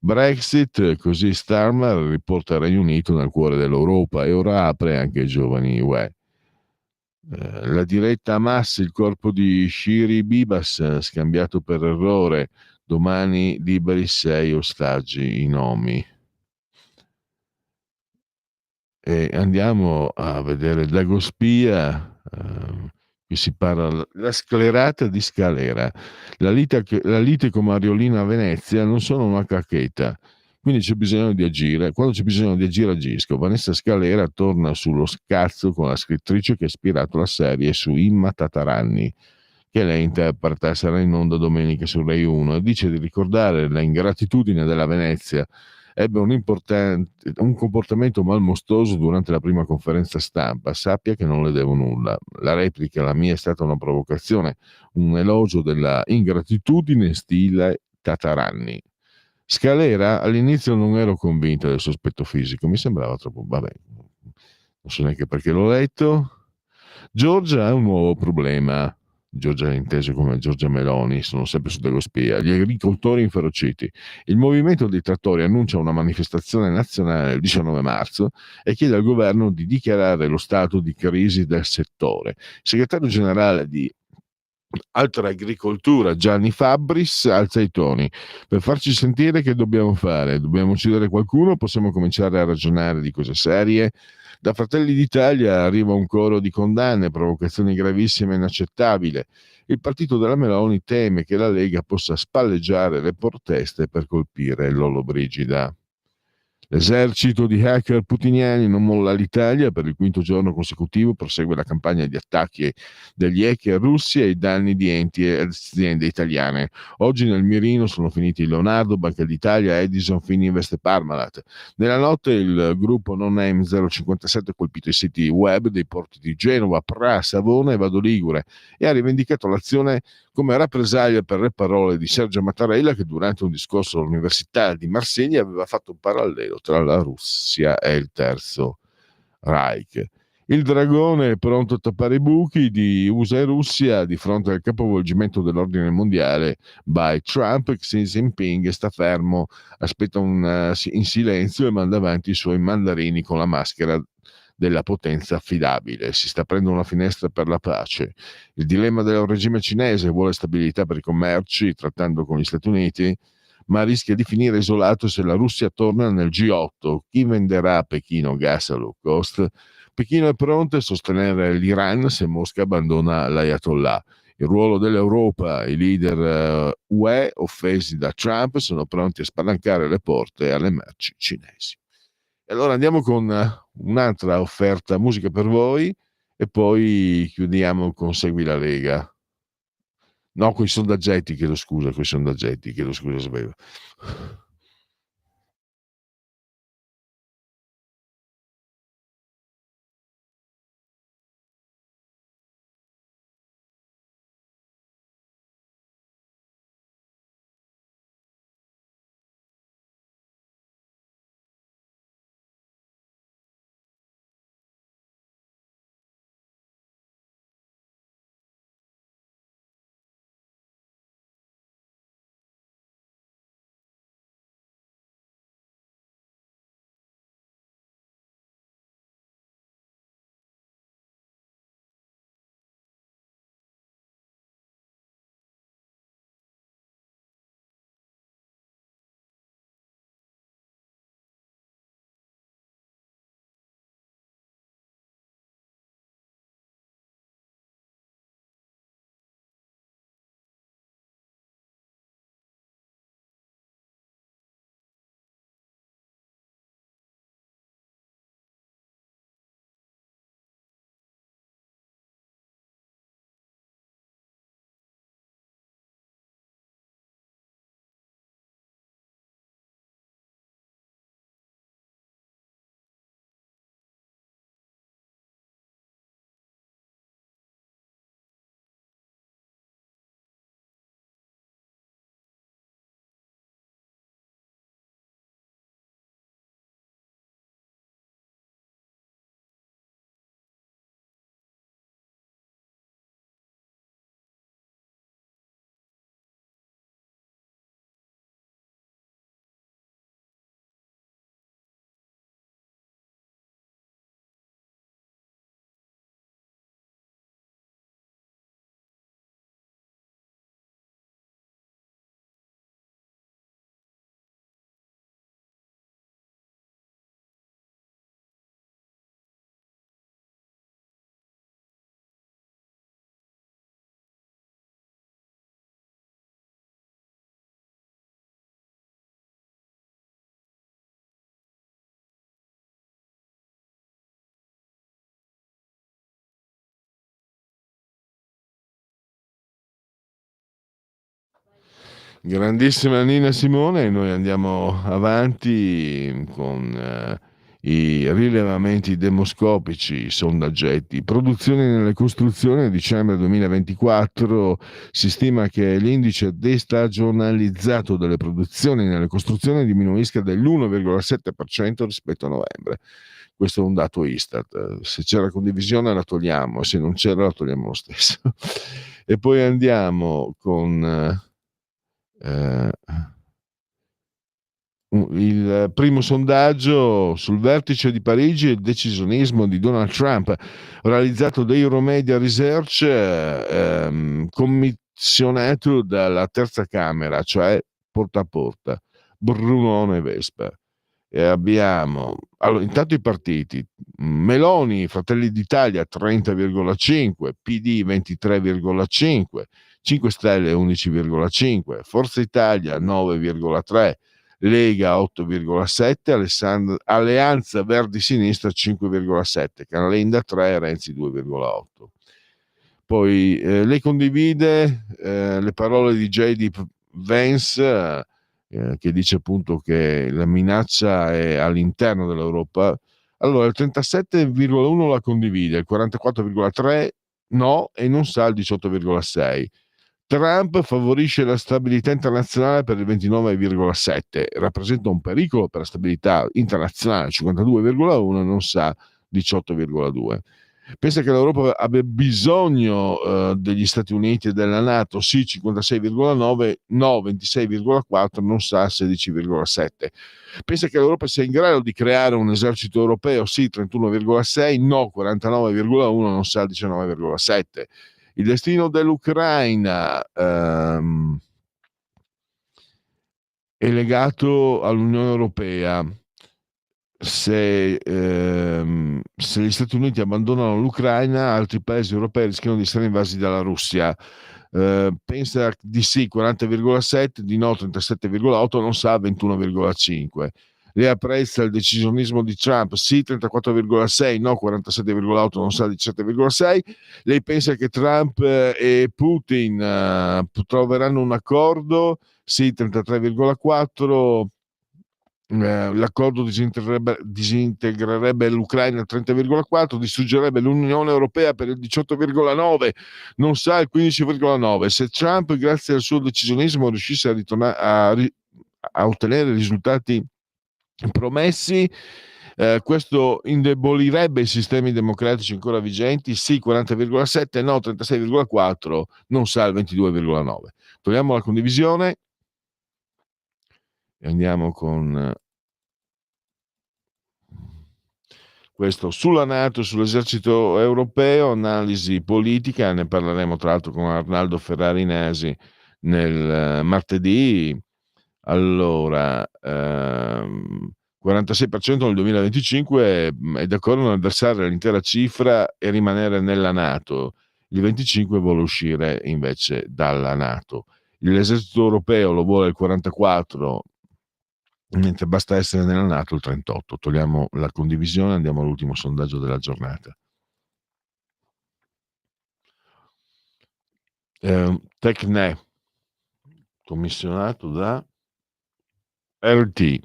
Brexit, così Starmer riporta il Regno Unito nel cuore dell'Europa e ora apre anche ai giovani UE. La diretta Hamas, il corpo di Shiri Bibas scambiato per errore, domani liberi 6 ostaggi, i nomi. E andiamo a vedere Dagospia, qui si parla la sclerata di Scalera. La lite con Mariolina a Venezia non sono una cacchetta, quindi c'è bisogno di agire. Quando c'è bisogno di agire agisco. Vanessa Scalera torna sullo scazzo con la scrittrice che ha ispirato la serie su Imma Tataranni, che lei interpreta, sarà in onda domenica su Rai 1, e dice di ricordare la ingratitudine della Venezia. Ebbe un comportamento malmostoso durante la prima conferenza stampa, sappia che non le devo nulla. La replica, la mia, è stata una provocazione, un elogio della ingratitudine stile Tataranni. Scalera: all'inizio non ero convinta del sospetto fisico, mi sembrava troppo, vabbè, non so neanche perché l'ho letto. Giorgia ha un nuovo problema. Giorgia, inteso come Giorgia Meloni, sono sempre su Dagospia. Gli agricoltori inferociti. Il movimento dei trattori annuncia una manifestazione nazionale il 19 marzo e chiede al governo di dichiarare lo stato di crisi del settore. Il segretario generale di Altra Agricoltura Gianni Fabbris alza i toni: per farci sentire che dobbiamo fare? Dobbiamo uccidere qualcuno? Possiamo cominciare a ragionare di cose serie? Da Fratelli d'Italia arriva un coro di condanne, provocazioni gravissime e inaccettabili. Il partito della Meloni teme che la Lega possa spalleggiare le proteste per colpire Lollobrigida. L'esercito di hacker putiniani non molla l'Italia, per il 5º giorno consecutivo prosegue la campagna di attacchi degli hacker russi ai danni di enti e aziende italiane. Oggi nel mirino sono finiti Leonardo, Banca d'Italia, Edison, Fininvest e Parmalat. Nella notte il gruppo No Name 057 ha colpito i siti web dei porti di Genova, Pra, Savona e Vado Ligure e ha rivendicato l'azione come rappresaglia per le parole di Sergio Mattarella, che durante un discorso all'Università di Marsiglia aveva fatto un parallelo tra la Russia e il Terzo Reich. Il dragone è pronto a tappare i buchi di USA e Russia di fronte al capovolgimento dell'ordine mondiale by Trump. Xi Jinping sta fermo, aspetta in silenzio e manda avanti i suoi mandarini con la maschera della potenza affidabile. Si sta aprendo una finestra per la pace. Il dilemma del regime cinese: vuole stabilità per i commerci trattando con gli Stati Uniti, ma rischia di finire isolato se la Russia torna nel G8. Chi venderà a Pechino gas a low cost? Pechino è pronto a sostenere l'Iran se Mosca abbandona l'Ayatollah. Il ruolo dell'Europa, i leader UE offesi da Trump sono pronti a spalancare le porte alle merci cinesi. E allora andiamo con un'altra offerta musica per voi e poi chiudiamo con Segui la Lega. No, con i sondaggetti, chiedo scusa, sapevo. Grandissima Nina Simone, e noi andiamo avanti con i rilevamenti demoscopici, i sondaggetti. Produzioni nelle costruzioni a dicembre 2024 si stima che l'indice destagionalizzato delle produzioni nelle costruzioni diminuisca dell'1,7% rispetto a novembre. Questo è un dato Istat. Se c'era condivisione la togliamo, se non c'era la togliamo lo stesso. E poi andiamo con il primo sondaggio sul vertice di Parigi e il decisionismo di Donald Trump, realizzato da Euromedia Research, commissionato dalla terza Camera, cioè porta a porta, Brunone Vespa. E abbiamo intanto i partiti: Meloni, Fratelli d'Italia 30,5, PD 23,5, 5 Stelle 11,5, Forza Italia 9,3, Lega 8,7, Alleanza Verdi Sinistra 5,7, Calenda 3, Renzi 2,8. Poi lei condivide le parole di J.D. Vance, che dice appunto che la minaccia è all'interno dell'Europa. Allora il 37,1 la condivide, il 44,3 no e non sa il 18,6. Trump favorisce la stabilità internazionale per il 29,7, rappresenta un pericolo per la stabilità internazionale, 52,1, non sa 18,2. Pensa che l'Europa abbia bisogno degli Stati Uniti e della NATO, sì 56,9, no 26,4, non sa 16,7. Pensa che l'Europa sia in grado di creare un esercito europeo, sì 31,6, no 49,1, non sa 19,7. Il destino dell'Ucraina, è legato all'Unione Europea. Se gli Stati Uniti abbandonano l'Ucraina, altri paesi europei rischiano di essere invasi dalla Russia. Pensa di sì 40,7, di no 37,8, non sa 21,5. Lei apprezza il decisionismo di Trump? Sì 34,6, no 47,8, non sa 17,6. Lei pensa che Trump e Putin troveranno un accordo? Sì 33,4. L'accordo disintegrerebbe l'Ucraina al 30,4, distruggerebbe l'Unione Europea per il 18,9, non sa il 15,9. Se Trump, grazie al suo decisionismo, riuscisse a ottenere i risultati promessi, questo indebolirebbe i sistemi democratici ancora vigenti? Sì 40,7, no 36,4, non sa il 22,9. Togliamo la condivisione e andiamo con questo sulla NATO e sull'esercito europeo, analisi politica, ne parleremo tra l'altro con Arnaldo Ferrarinesi nel martedì. Allora, 46% nel 2025 è d'accordo a versare l'intera cifra e rimanere nella NATO, il 25% vuole uscire invece dalla NATO. L'esercito europeo lo vuole il 44%, mentre basta essere nella NATO il 38%. Togliamo la condivisione, andiamo all'ultimo sondaggio della giornata. Tecne, commissionato da RT.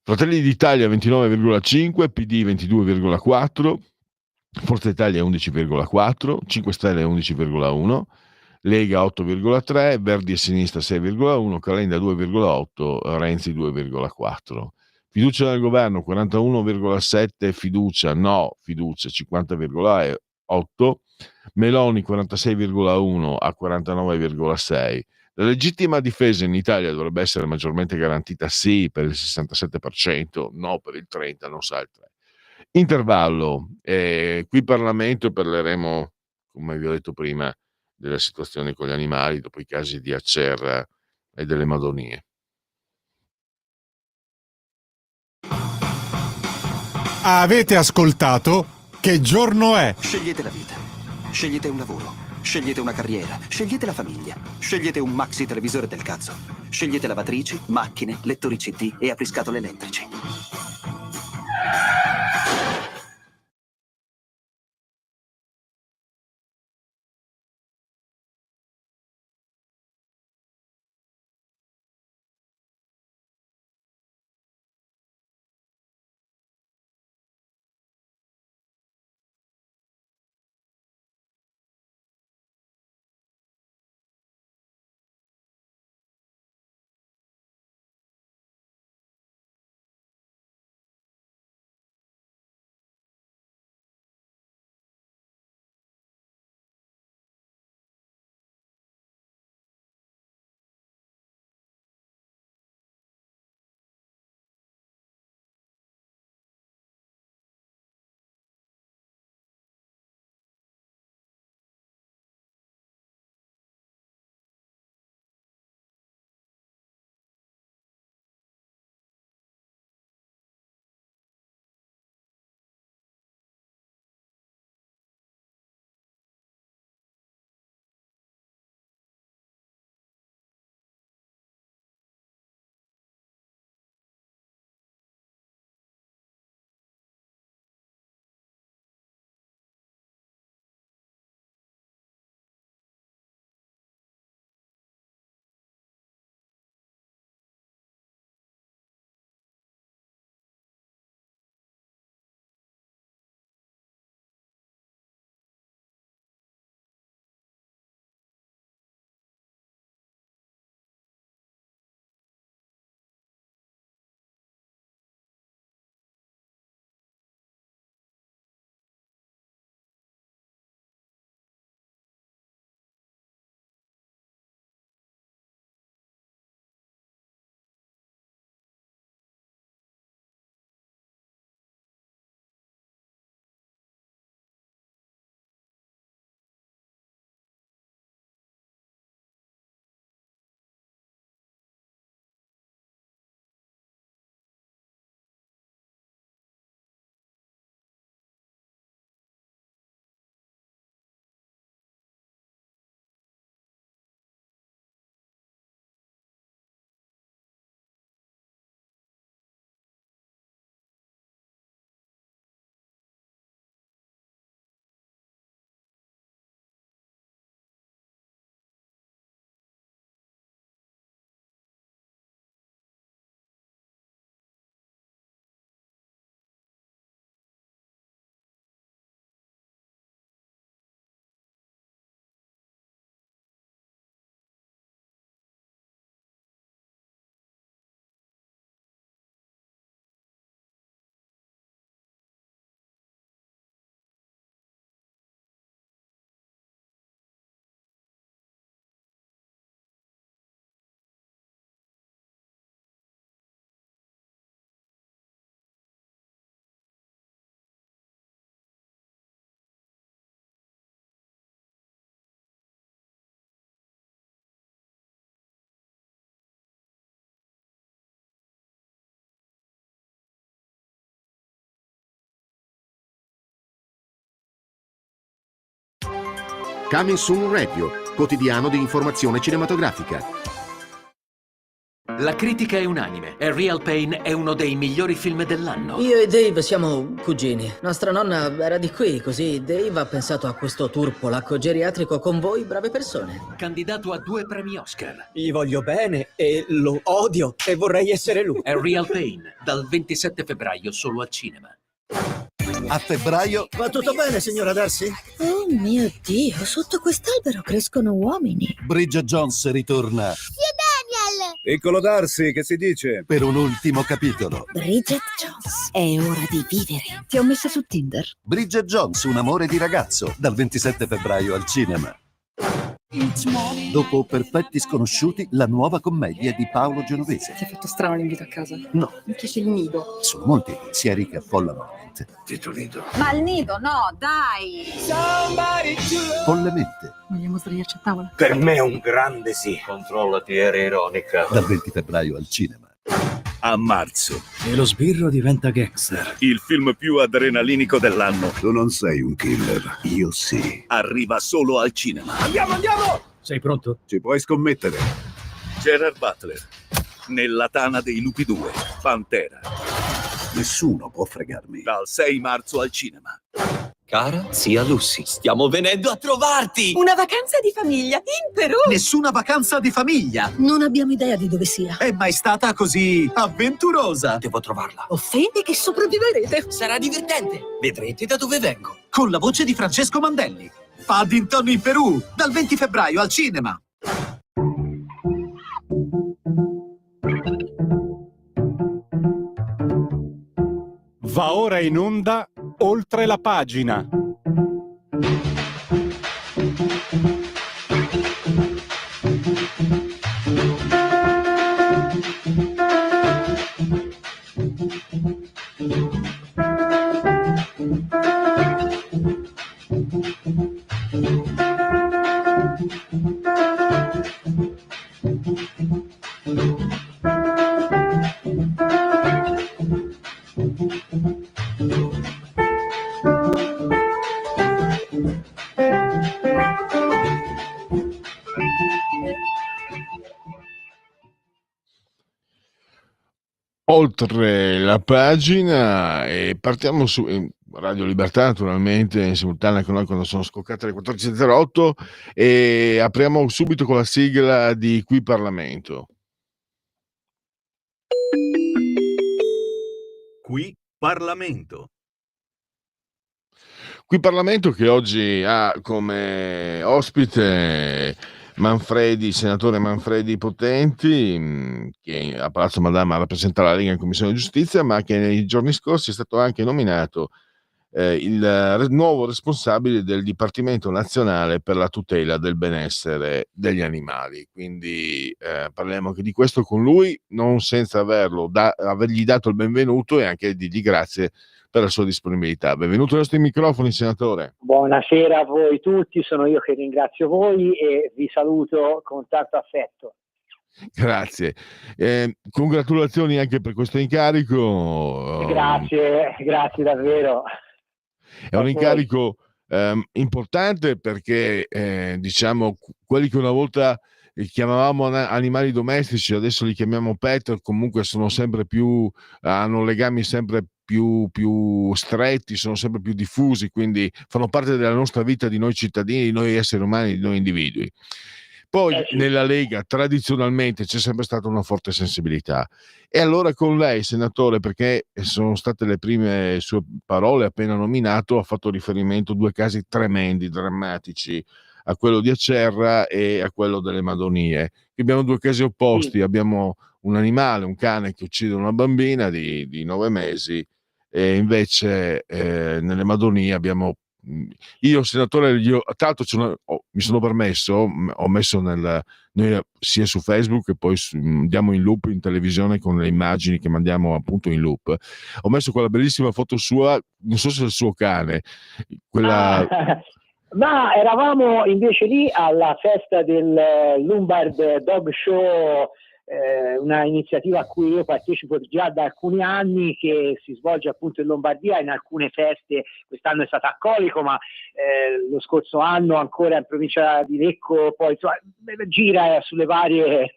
Fratelli d'Italia 29,5, PD 22,4, Forza Italia 11,4, 5 Stelle 11,1, Lega 8,3, Verdi e Sinistra 6,1, Calenda 2,8, Renzi 2,4. Fiducia nel governo 41,7, fiducia, no, fiducia 50,8, Meloni 46,1 a 49,6. La legittima difesa in Italia dovrebbe essere maggiormente garantita sì per il 67%, no per il 30%, non sa il 3%. Intervallo, qui Parlamento parleremo, come vi ho detto prima, della situazione con gli animali dopo i casi di Acerra e delle Madonie. Avete ascoltato Che giorno è? Scegliete la vita. Scegliete un lavoro. Scegliete una carriera. Scegliete la famiglia. Scegliete un maxi televisore del cazzo. Scegliete lavatrici, macchine, lettori CD e apriscatole elettrici. Coming Soon Radio, quotidiano di informazione cinematografica. La critica è unanime. A Real Pain è uno dei migliori film dell'anno. Io e Dave siamo cugini. Nostra nonna era di qui, così Dave ha pensato a questo tour polacco geriatrico con voi, brave persone. Candidato a 2 premi Oscar. Gli voglio bene e lo odio e vorrei essere lui. A Real Pain, dal 27 febbraio solo al cinema. A febbraio... Va tutto bene, signora Darcy? Oh mio Dio, sotto quest'albero crescono uomini. Bridget Jones ritorna. Piccolo Darcy, che si dice? Per un ultimo capitolo. Bridget Jones, è ora di vivere. Ti ho messa su Tinder. Bridget Jones, un amore di ragazzo, dal 27 febbraio al cinema. Dopo Perfetti Sconosciuti, la nuova commedia di Paolo Genovese. Ti ha fatto strano l'invito a casa? No. Mi piace il nido. Sono molti i pensieri che affollano la mente. Tito Nido. Ma il nido, no, dai! Follemente. Vogliamo sdraiarci a tavola? Per me è un grande sì. Controllati, era ironica. Dal 20 febbraio al cinema. A marzo. E lo sbirro diventa gangster. Il film più adrenalinico dell'anno. Tu non sei un killer. Io sì. Arriva solo al cinema. Andiamo! Sei pronto? Ci puoi scommettere. Gerard Butler. Nella tana dei lupi 2. Pantera. Nessuno può fregarmi. Dal 6 marzo al cinema. Cara zia Lucy, stiamo venendo a trovarti! Una vacanza di famiglia in Perù! Nessuna vacanza di famiglia! Non abbiamo idea di dove sia. È mai stata così avventurosa! Devo trovarla. Ho fede che sopravviverete. Sarà divertente! Vedrete da dove vengo. Con la voce di Francesco Mandelli. Paddington in Perù, dal 20 febbraio al cinema. Va ora in onda Oltre la pagina. Oltre la pagina e partiamo su Radio Libertà, naturalmente in simultanea con noi quando sono scoccate le 14.08 e apriamo subito con la sigla di Qui Parlamento. Qui Parlamento. Qui Parlamento che oggi ha come ospite Manfredi, senatore Manfredi Potenti, che a Palazzo Madama rappresenta la Lega in Commissione Giustizia, ma che nei giorni scorsi è stato anche nominato il nuovo responsabile del Dipartimento Nazionale per la tutela del benessere degli animali. Quindi parliamo anche di questo con lui, non senza avergli dato il benvenuto e anche dirgli grazie per la sua disponibilità. Benvenuto ai nostri microfoni, senatore. Buonasera a voi tutti, sono io che ringrazio voi e vi saluto con tanto affetto. Grazie. Congratulazioni anche per questo incarico. Grazie davvero. È un incarico importante perché diciamo quelli che una volta chiamavamo animali domestici, adesso li chiamiamo pet, comunque sono sempre più, hanno legami sempre più stretti, sono sempre più diffusi, quindi fanno parte della nostra vita di noi cittadini, di noi esseri umani, di noi individui. Poi nella Lega tradizionalmente c'è sempre stata una forte sensibilità e allora con lei, senatore, perché sono state le prime sue parole appena nominato, ha fatto riferimento a 2 casi tremendi, drammatici, a quello di Acerra e a quello delle Madonie. Abbiamo 2 casi opposti, abbiamo un animale, un cane che uccide una bambina di 9 mesi e invece nelle Madonie abbiamo io senatore tra l'altro mi sono permesso, ho messo noi sia su Facebook che poi andiamo in loop in televisione con le immagini che mandiamo appunto in loop, ho messo quella bellissima foto sua, non so se è il suo cane, quella ma eravamo invece lì alla festa del Lombard Dog Show una iniziativa a cui io partecipo già da alcuni anni, che si svolge appunto in Lombardia in alcune feste. Quest'anno è stata a Colico, ma lo scorso anno ancora in provincia di Lecco, poi insomma, gira sulle varie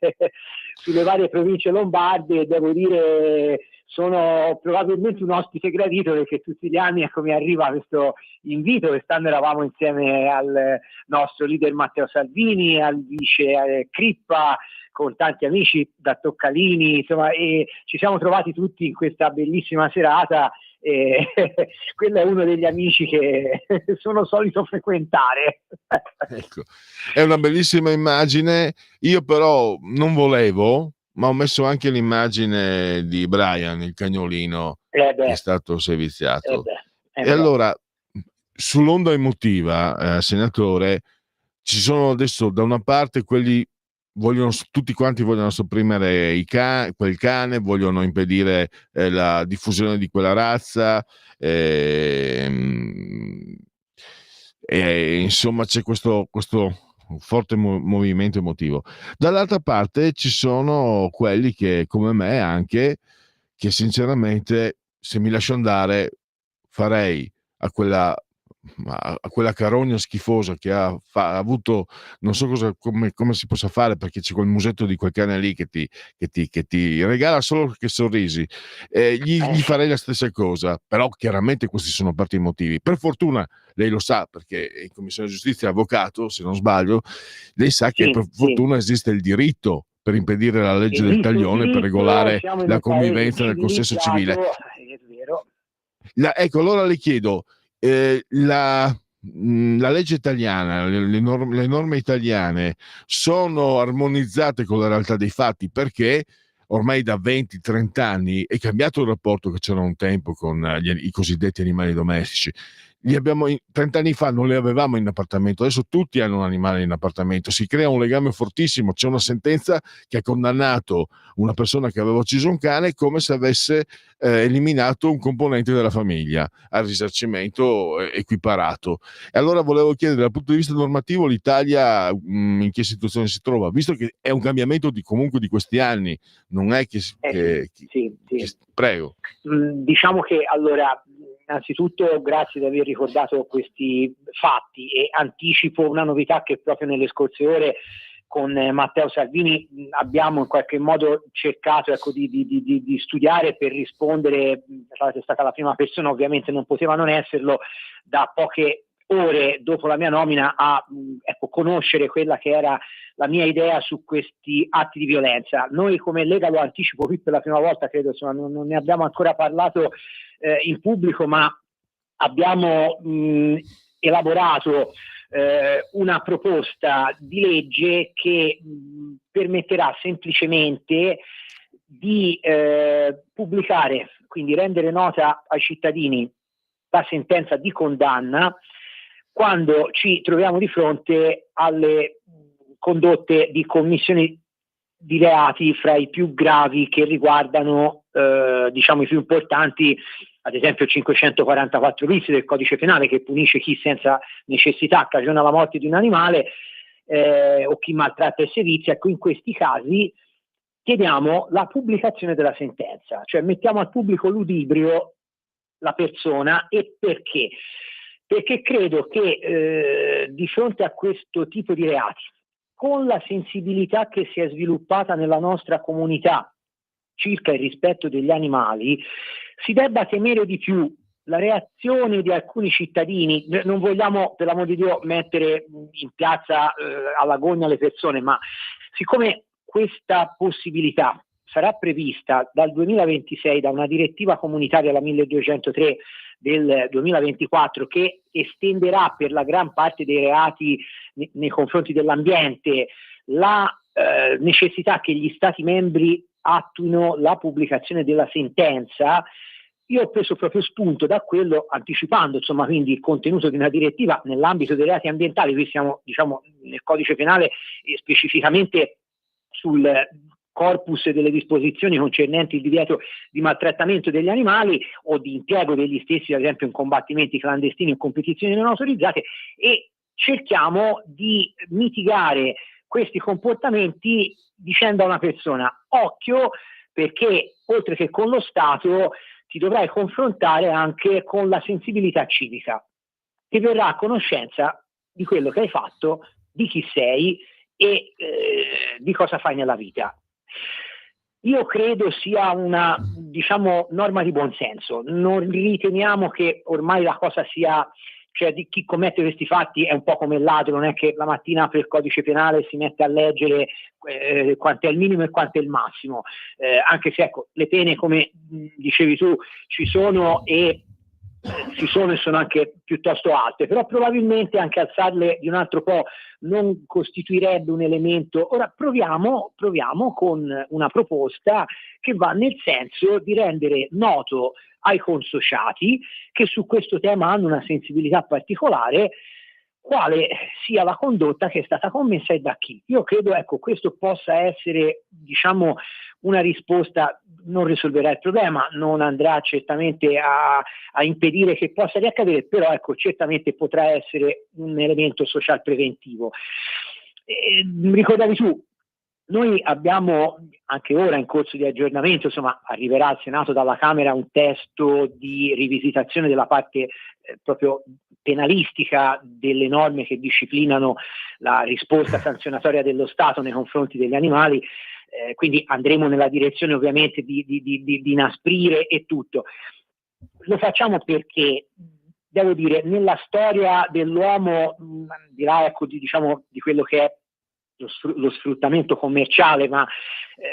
province lombarde, e devo dire sono probabilmente un ospite gradito, perché tutti gli anni mi arriva questo invito. Quest'anno eravamo insieme al nostro leader Matteo Salvini, al vice Crippa, con tanti amici da Toccalini, insomma, e ci siamo trovati tutti in questa bellissima serata. E quello è uno degli amici che sono solito frequentare. Ecco, è una bellissima immagine. Io però non volevo, ma ho messo anche l'immagine di Brian, il cagnolino, che è stato seviziato. E allora, sull'onda emotiva, senatore, ci sono adesso da una parte quelli tutti quanti vogliono sopprimere quel cane, vogliono impedire la diffusione di quella razza, e insomma c'è questo forte movimento emotivo. Dall'altra parte ci sono quelli che, come me anche, che sinceramente, se mi lascio andare, farei a quella carogna schifosa che ha avuto, non so come si possa fare, perché c'è quel musetto di quel cane lì che ti regala solo che sorrisi, gli farei la stessa cosa. Però chiaramente questi sono parte i motivi. Per fortuna lei lo sa, perché in Commissione Giustizia è avvocato, se non sbaglio, lei sa che per fortuna esiste il diritto per impedire la legge del taglione, per regolare la convivenza nel consesso civile. È vero. Ecco, allora le chiedo, la legge italiana, le norme italiane sono armonizzate con la realtà dei fatti? Perché ormai da 20-30 anni è cambiato il rapporto che c'era un tempo con i cosiddetti animali domestici. 30 anni fa non li avevamo in appartamento, adesso tutti hanno un animale in appartamento, si crea un legame fortissimo. C'è una sentenza che ha condannato una persona che aveva ucciso un cane come se avesse eliminato un componente della famiglia, al risarcimento equiparato. E allora volevo chiedere, dal punto di vista normativo, l'Italia in che situazione si trova, visto che è un cambiamento comunque di questi anni, non è che prego. Diciamo che allora, innanzitutto grazie di aver ricordato questi fatti, e anticipo una novità che proprio nelle scorse ore con Matteo Salvini abbiamo in qualche modo cercato di studiare per rispondere. È stata la prima persona, ovviamente non poteva non esserlo, da poche ore dopo la mia nomina a conoscere quella che era la mia idea su questi atti di violenza. Noi come Lega, lo anticipo qui per la prima volta, credo, insomma, non ne abbiamo ancora parlato in pubblico, ma abbiamo elaborato una proposta di legge che permetterà semplicemente di pubblicare, quindi rendere nota ai cittadini la sentenza di condanna quando ci troviamo di fronte alle condotte di commissioni di reati fra i più gravi, che riguardano i più importanti, ad esempio il 544 bis del codice penale, che punisce chi senza necessità cagiona la morte di un animale o chi maltratta e sevizia. Ecco, in questi casi chiediamo la pubblicazione della sentenza, cioè mettiamo al pubblico ludibrio la persona. E perché? Perché credo che di fronte a questo tipo di reati, con la sensibilità che si è sviluppata nella nostra comunità circa il rispetto degli animali, si debba temere di più la reazione di alcuni cittadini. Non vogliamo, per l'amor di Dio, mettere in piazza all'agonia le persone, ma siccome questa possibilità sarà prevista dal 2026 da una direttiva comunitaria, la 1203 del 2024, che estenderà per la gran parte dei reati nei confronti dell'ambiente la necessità che gli Stati membri attuino la pubblicazione della sentenza, io ho preso proprio spunto da quello, anticipando insomma quindi il contenuto di una direttiva nell'ambito dei reati ambientali. Qui siamo nel codice penale e specificamente sul corpus delle disposizioni concernenti il divieto di maltrattamento degli animali o di impiego degli stessi, ad esempio in combattimenti clandestini o competizioni non autorizzate, e cerchiamo di mitigare questi comportamenti dicendo a una persona: occhio, perché oltre che con lo Stato ti dovrai confrontare anche con la sensibilità civica, ti verrà a conoscenza di quello che hai fatto, di chi sei e di cosa fai nella vita. Io credo sia una, diciamo, norma di buonsenso. Non riteniamo che ormai la cosa sia, cioè di chi commette questi fatti è un po' come il ladro, non è che la mattina apre il codice penale e si mette a leggere quanto è il minimo e quanto è il massimo, anche se ecco, le pene, come dicevi tu, ci sono e sono anche piuttosto alte, però probabilmente anche alzarle di un altro po' non costituirebbe un elemento. Ora proviamo con una proposta che va nel senso di rendere noto ai consociati, che su questo tema hanno una sensibilità particolare, quale sia la condotta che è stata commessa e da chi. Io credo, ecco, questo possa essere, diciamo, una risposta. Non risolverà il problema, non andrà certamente a impedire che possa riaccadere, però ecco, certamente potrà essere un elemento social preventivo. Ricordavi tu, noi abbiamo anche ora in corso di aggiornamento, insomma arriverà al Senato dalla Camera un testo di rivisitazione della parte proprio penalistica delle norme che disciplinano la risposta sanzionatoria dello Stato nei confronti degli animali, quindi andremo nella direzione ovviamente di inasprire e tutto. Lo facciamo perché, devo dire, nella storia dell'uomo, dirà ecco, diciamo, di quello che è lo sfruttamento commerciale, ma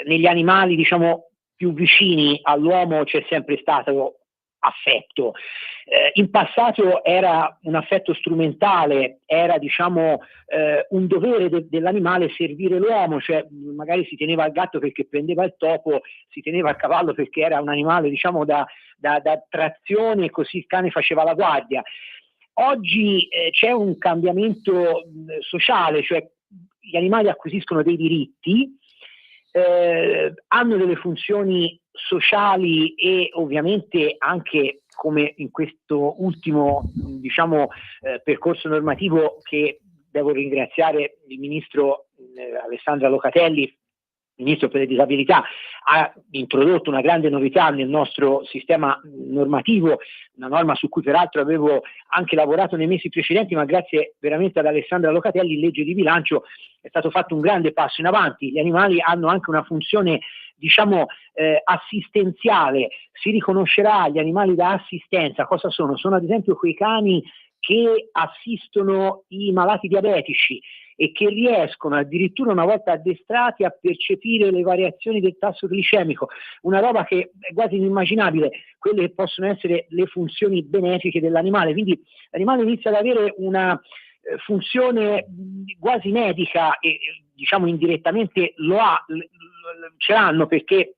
negli animali, diciamo, più vicini all'uomo c'è sempre stato affetto. In passato era un affetto strumentale, era, diciamo, un dovere dell'animale servire l'uomo, cioè magari si teneva il gatto perché prendeva il topo, si teneva il cavallo perché era un animale, diciamo, da trazione, e così il cane faceva la guardia. Oggi c'è un cambiamento sociale, cioè gli animali acquisiscono dei diritti, hanno delle funzioni sociali e ovviamente anche, come in questo ultimo, diciamo, percorso normativo, che devo ringraziare il ministro Alessandra Locatelli, ministro per le disabilità, ha introdotto una grande novità nel nostro sistema normativo, una norma su cui peraltro avevo anche lavorato nei mesi precedenti, ma grazie veramente ad Alessandra Locatelli in legge di bilancio è stato fatto un grande passo in avanti. Gli animali hanno anche una funzione, diciamo, assistenziale. Si riconoscerà gli animali da assistenza. Cosa sono? Sono ad esempio quei cani che assistono i malati diabetici e che riescono addirittura, una volta addestrati, a percepire le variazioni del tasso glicemico, una roba che è quasi inimmaginabile, quelle che possono essere le funzioni benefiche dell'animale. Quindi l'animale inizia ad avere una funzione quasi medica e, diciamo, indirettamente ce l'hanno, perché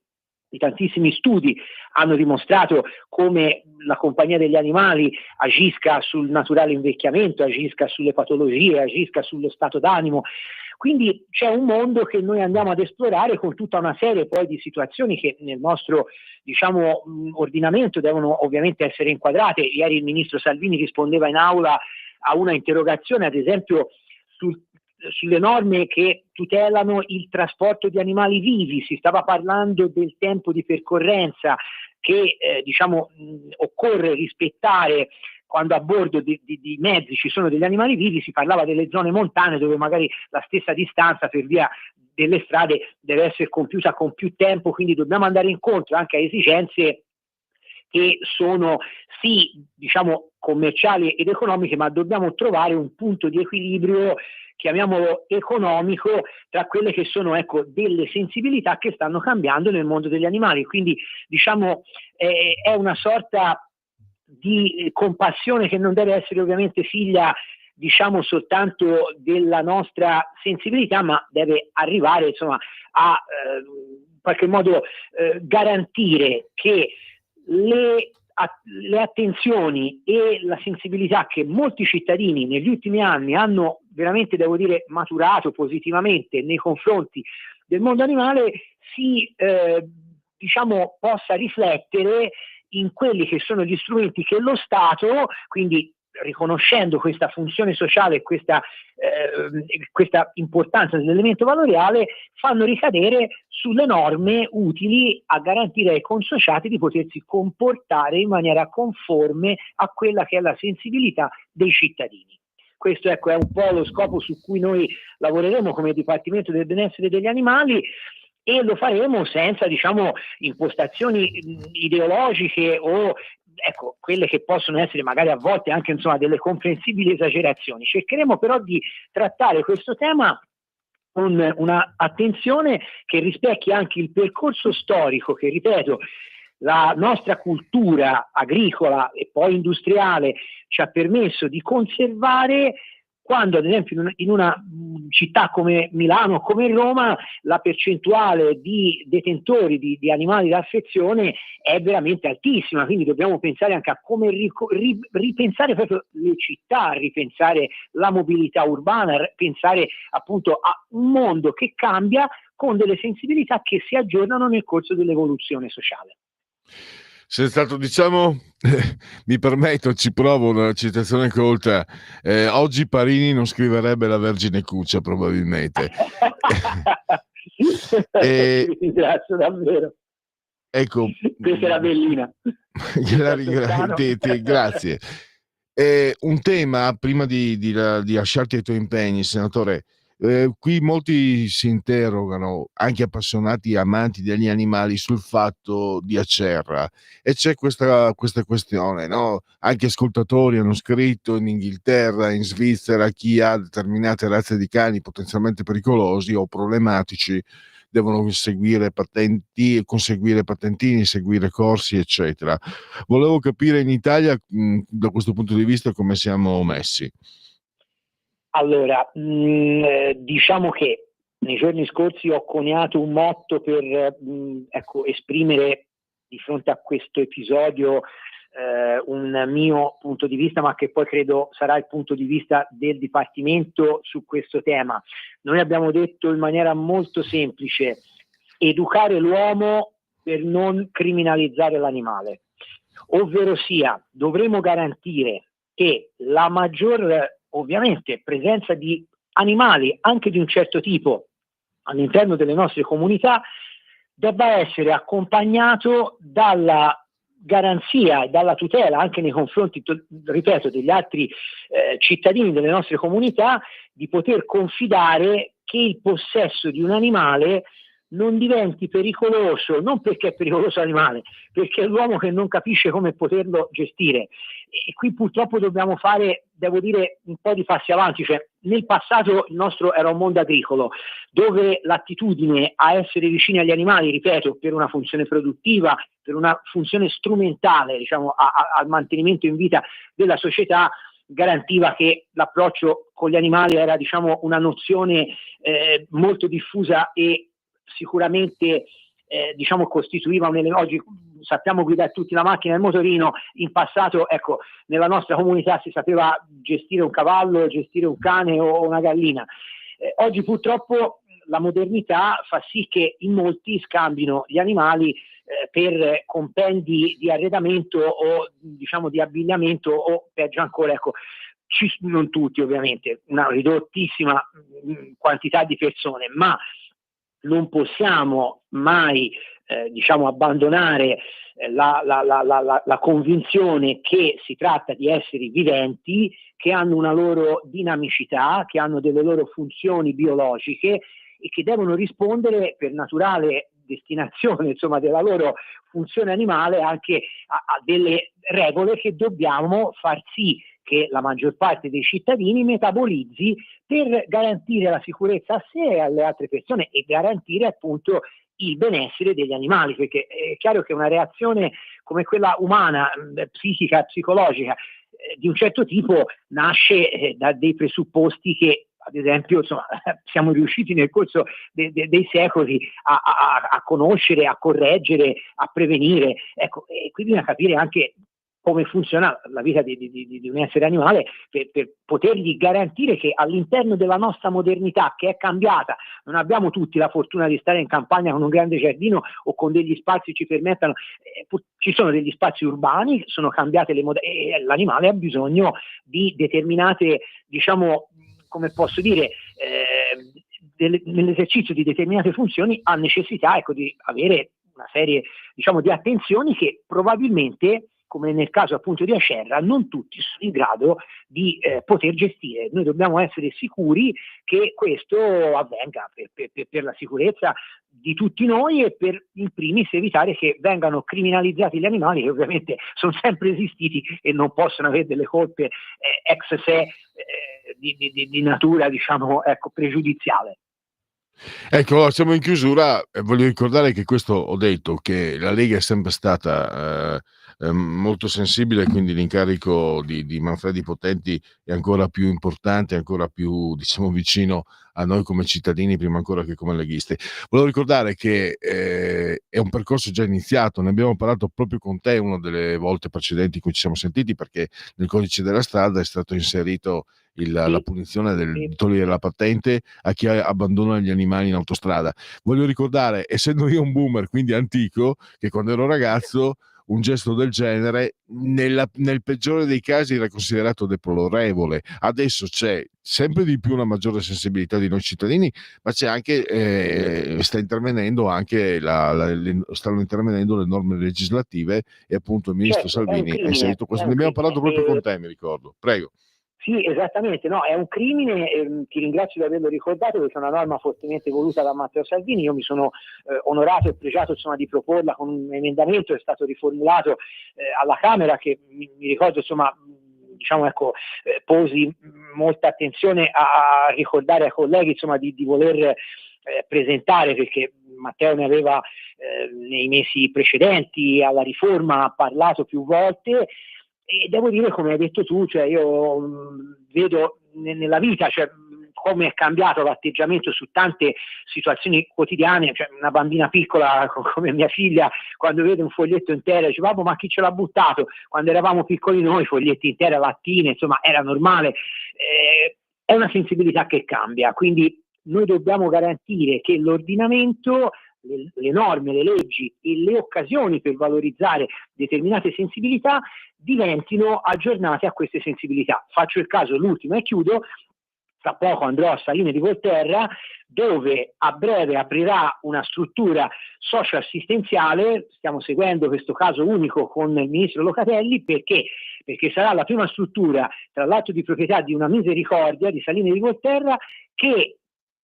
i tantissimi studi hanno dimostrato come la compagnia degli animali agisca sul naturale invecchiamento, agisca sulle patologie, agisca sullo stato d'animo. Quindi c'è un mondo che noi andiamo ad esplorare con tutta una serie poi di situazioni che nel nostro, diciamo, ordinamento devono ovviamente essere inquadrate. Ieri il ministro Salvini rispondeva in aula a una interrogazione, ad esempio, sulle norme che tutelano il trasporto di animali vivi. Si stava parlando del tempo di percorrenza che diciamo occorre rispettare quando a bordo di mezzi ci sono degli animali vivi. Si parlava delle zone montane dove magari la stessa distanza per via delle strade deve essere compiuta con più tempo, quindi dobbiamo andare incontro anche a esigenze che sono sì, diciamo, commerciali ed economiche, ma dobbiamo trovare un punto di equilibrio, chiamiamolo economico, tra quelle che sono, ecco, delle sensibilità che stanno cambiando nel mondo degli animali. Quindi, diciamo, è una sorta di compassione che non deve essere ovviamente figlia, diciamo, soltanto della nostra sensibilità, ma deve arrivare, insomma, a in qualche modo garantire che le attenzioni e la sensibilità che molti cittadini negli ultimi anni hanno veramente, devo dire, maturato positivamente nei confronti del mondo animale diciamo, possa riflettere in quelli che sono gli strumenti che lo Stato, quindi riconoscendo questa funzione sociale e questa importanza dell'elemento valoriale, fanno ricadere sulle norme utili a garantire ai consociati di potersi comportare in maniera conforme a quella che è la sensibilità dei cittadini. Questo, ecco, è un po' lo scopo su cui noi lavoreremo come Dipartimento del Benessere degli Animali, e lo faremo senza, diciamo, impostazioni ideologiche o, ecco, quelle che possono essere magari a volte anche, insomma, delle comprensibili esagerazioni. Cercheremo però di trattare questo tema con una attenzione che rispecchi anche il percorso storico che, ripeto, la nostra cultura agricola e poi industriale ci ha permesso di conservare, quando ad esempio in una città come Milano o come Roma la percentuale di detentori di animali d'affezione è veramente altissima. Quindi dobbiamo pensare anche a come ripensare proprio le città, ripensare la mobilità urbana, pensare appunto a un mondo che cambia con delle sensibilità che si aggiornano nel corso dell'evoluzione sociale. Sei stato, diciamo, mi permetto, ci provo una citazione colta, oggi Parini non scriverebbe La Vergine Cuccia probabilmente. Ti ringrazio davvero. Ecco, questa era bellina. Grazie. Un tema, prima di lasciarti ai tuoi impegni, senatore. Qui molti si interrogano, anche appassionati amanti degli animali, sul fatto di Acerra, e c'è questa questione, no? Anche ascoltatori hanno scritto in Inghilterra, in Svizzera, chi ha determinate razze di cani potenzialmente pericolosi o problematici devono conseguire patentini, seguire corsi, eccetera. Volevo capire in Italia, da questo punto di vista, come siamo messi. Allora, diciamo che nei giorni scorsi ho coniato un motto per esprimere di fronte a questo episodio un mio punto di vista, ma che poi credo sarà il punto di vista del Dipartimento su questo tema. Noi abbiamo detto in maniera molto semplice: educare l'uomo per non criminalizzare l'animale, ovvero sia dovremo garantire che la maggior, ovviamente, presenza di animali anche di un certo tipo all'interno delle nostre comunità debba essere accompagnato dalla garanzia e dalla tutela anche nei confronti, ripeto, degli altri cittadini delle nostre comunità, di poter confidare che il possesso di un animale non diventi pericoloso, non perché è pericoloso l'animale, perché è l'uomo che non capisce come poterlo gestire. E qui purtroppo dobbiamo fare, devo dire, un po' di passi avanti. Cioè, nel passato il nostro era un mondo agricolo, dove l'attitudine a essere vicini agli animali, ripeto, per una funzione produttiva, per una funzione strumentale, diciamo, al mantenimento in vita della società, garantiva che l'approccio con gli animali era, diciamo, una nozione molto diffusa e sicuramente diciamo costituiva oggi sappiamo guidare tutti la macchina e il motorino. In passato, ecco, nella nostra comunità si sapeva gestire un cavallo, gestire un cane o una gallina. Oggi purtroppo la modernità fa sì che in molti scambino gli animali per compendi di arredamento o, diciamo, di abbigliamento, o peggio ancora, ecco, non tutti ovviamente, una ridottissima quantità di persone, ma non possiamo mai diciamo abbandonare la convinzione che si tratta di esseri viventi che hanno una loro dinamicità, che hanno delle loro funzioni biologiche e che devono rispondere, per naturale destinazione, insomma, della loro funzione animale, anche a delle regole che dobbiamo far sì che la maggior parte dei cittadini metabolizzi per garantire la sicurezza a sé e alle altre persone e garantire appunto il benessere degli animali, perché è chiaro che una reazione come quella umana, psichica, psicologica, di un certo tipo nasce da dei presupposti che, ad esempio, insomma, siamo riusciti nel corso dei secoli a conoscere, a correggere, a prevenire. Ecco, e qui bisogna capire anche come funziona la vita di un essere animale, per potergli garantire che all'interno della nostra modernità, che è cambiata, non abbiamo tutti la fortuna di stare in campagna con un grande giardino o con degli spazi che ci permettano, ci sono degli spazi urbani, sono cambiate le e l'animale ha bisogno di determinate, diciamo, come posso dire, nell'esercizio di determinate funzioni ha necessità, ecco, di avere una serie, diciamo, di attenzioni che probabilmente, come nel caso appunto di Acerra, non tutti sono in grado di poter gestire. Noi dobbiamo essere sicuri che questo avvenga per la sicurezza di tutti noi e per in primis evitare che vengano criminalizzati gli animali, che ovviamente sono sempre esistiti e non possono avere delle colpe ex se di natura, diciamo, ecco, pregiudiziale. Ecco, siamo in chiusura. Voglio ricordare che questo ho detto, che la Lega è sempre stata molto sensibile, quindi l'incarico di Manfredi Potenti è ancora più importante, ancora più, diciamo, vicino a noi come cittadini, prima ancora che come leghisti. Volevo ricordare che è un percorso già iniziato, ne abbiamo parlato proprio con te una delle volte precedenti in cui ci siamo sentiti, perché nel codice della strada è stato inserito la punizione di togliere la patente a chi abbandona gli animali in autostrada. Voglio ricordare, essendo io un boomer, quindi antico, che quando ero ragazzo un gesto del genere nel peggiore dei casi era considerato deplorevole. Adesso c'è sempre di più una maggiore sensibilità di noi cittadini, ma c'è anche stanno intervenendo le norme legislative, e appunto il ministro Salvini ha inserito questo. Ne abbiamo parlato proprio con te, mi ricordo. Prego. Sì, esattamente, no, è un crimine, ti ringrazio di averlo ricordato, perché è una norma fortemente voluta da Matteo Salvini. Io mi sono onorato e pregiato, insomma, di proporla con un emendamento, è stato riformulato alla Camera, che mi ricordo, insomma, diciamo, ecco, posi molta attenzione a ricordare ai colleghi, insomma, di voler presentare, perché Matteo ne aveva nei mesi precedenti alla riforma parlato più volte. E devo dire, come hai detto tu, cioè io vedo nella vita, cioè, come è cambiato l'atteggiamento su tante situazioni quotidiane. Cioè, una bambina piccola come mia figlia, quando vede un foglietto intero, dice: "Babbo, ma chi ce l'ha buttato?" Quando eravamo piccoli noi, foglietti interi, lattine, insomma, era normale. È una sensibilità che cambia, quindi noi dobbiamo garantire che l'ordinamento, le norme, le leggi e le occasioni per valorizzare determinate sensibilità diventino aggiornate a queste sensibilità. Faccio il caso, l'ultimo, e chiudo. Tra poco andrò a Saline di Volterra, dove a breve aprirà una struttura socio-assistenziale. Stiamo seguendo questo caso unico con il ministro Locatelli, perché sarà la prima struttura, tra l'altro di proprietà di una Misericordia di Saline di Volterra, che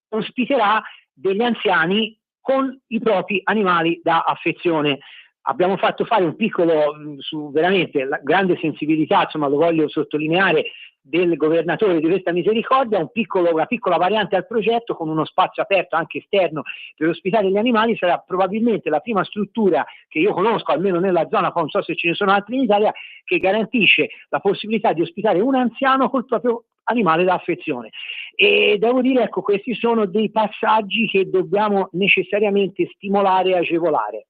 ospiterà degli anziani con i propri animali da affezione. Abbiamo fatto fare un piccolo, su veramente la grande sensibilità, insomma, lo voglio sottolineare, del governatore di questa Misericordia, una piccola variante al progetto, con uno spazio aperto anche esterno per ospitare gli animali. Sarà probabilmente la prima struttura che io conosco, almeno nella zona, poi non so se ce ne sono altri in Italia, che garantisce la possibilità di ospitare un anziano col proprio animale da affezione. E devo dire, ecco, questi sono dei passaggi che dobbiamo necessariamente stimolare e agevolare.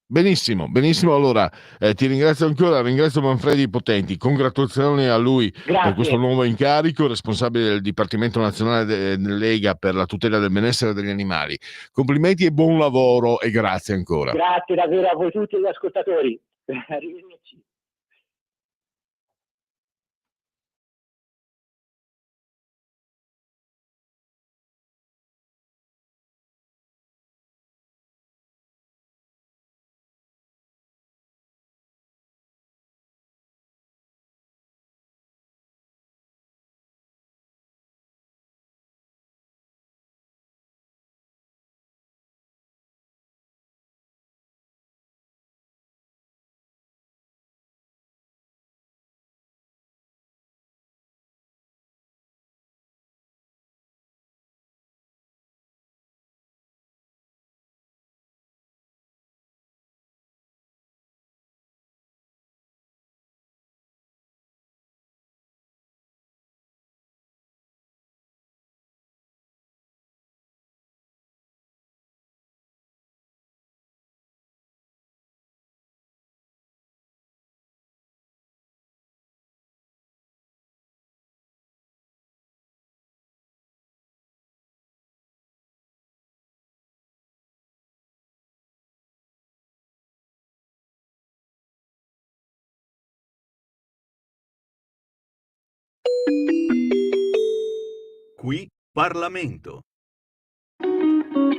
Benissimo, benissimo. Allora, ti ringrazio ancora, ringrazio Manfredi Potenti, congratulazioni a lui per questo nuovo incarico, responsabile del Dipartimento Nazionale della Lega per la tutela del benessere degli animali. Complimenti e buon lavoro, e grazie ancora. Grazie davvero a voi tutti gli ascoltatori. Arrivederci. qui Parlamento.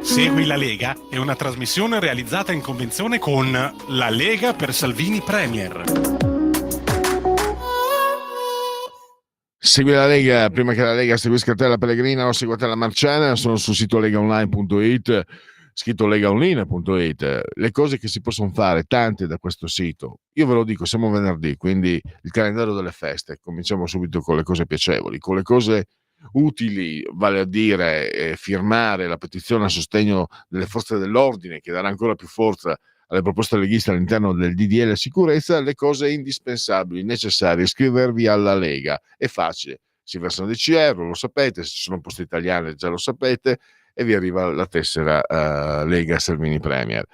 Segui la Lega è una trasmissione realizzata in convenzione con La Lega per Salvini Premier. Segui la Lega prima che la Lega seguisca te la Pellegrina o seguite la Marciana. Sono sul sito legaonline.it, scritto legaonline.it. Le cose che si possono fare, tante da questo sito. Io ve lo dico, siamo venerdì, quindi il calendario delle feste. Cominciamo subito con le cose piacevoli, con le cose utili, vale a dire firmare la petizione a sostegno delle forze dell'ordine, che darà ancora più forza alle proposte leghiste all'interno del DDL sicurezza. Le cose indispensabili, necessarie: iscrivervi alla Lega. È facile, si versano 10 euro, lo sapete, se ci sono poste italiane già lo sapete, e vi arriva la tessera Lega Salvini Premier.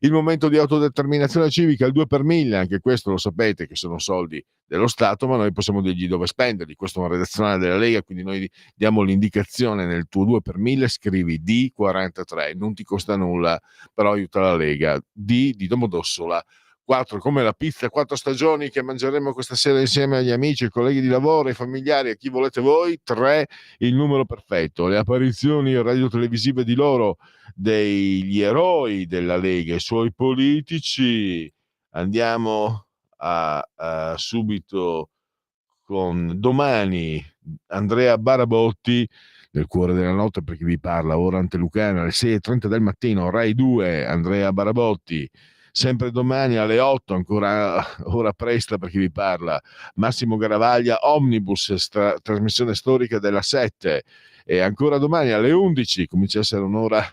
Il momento di autodeterminazione civica, il 2 per 1000, anche questo lo sapete che sono soldi dello Stato, ma noi possiamo dirgli dove spenderli. Questo è una redazionale della Lega, quindi noi diamo l'indicazione: nel tuo 2 per 1000 scrivi D43, non ti costa nulla, però aiuta la Lega. D di Domodossola, 4 come la pizza, 4 stagioni che mangeremo questa sera insieme agli amici, ai colleghi di lavoro, ai familiari, a chi volete voi. 3 il numero perfetto, le apparizioni radio-televisive di loro, degli eroi della Lega, i suoi politici. Andiamo a subito con domani Andrea Barabotti, nel cuore della notte per chi vi parla, ora Antelucana, alle 6:30 del mattino, Rai 2, Andrea Barabotti. Sempre domani alle 8, ancora ora presta per chi vi parla, Massimo Garavaglia, Omnibus, trasmissione storica della 7. E ancora domani alle 11, comincia a essere un'ora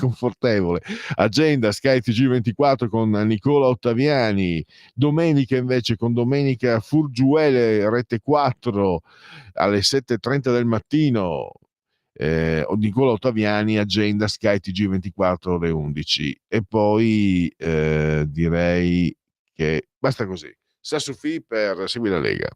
confortevole, agenda Sky TG24 con Nicola Ottaviani. Domenica invece con Domenica Furgiuele, Rete 4, alle 7:30 del mattino. Nicola Ottaviani, agenda Sky TG24 ore 11. E poi direi che basta così. Sassufi per Segui la Lega.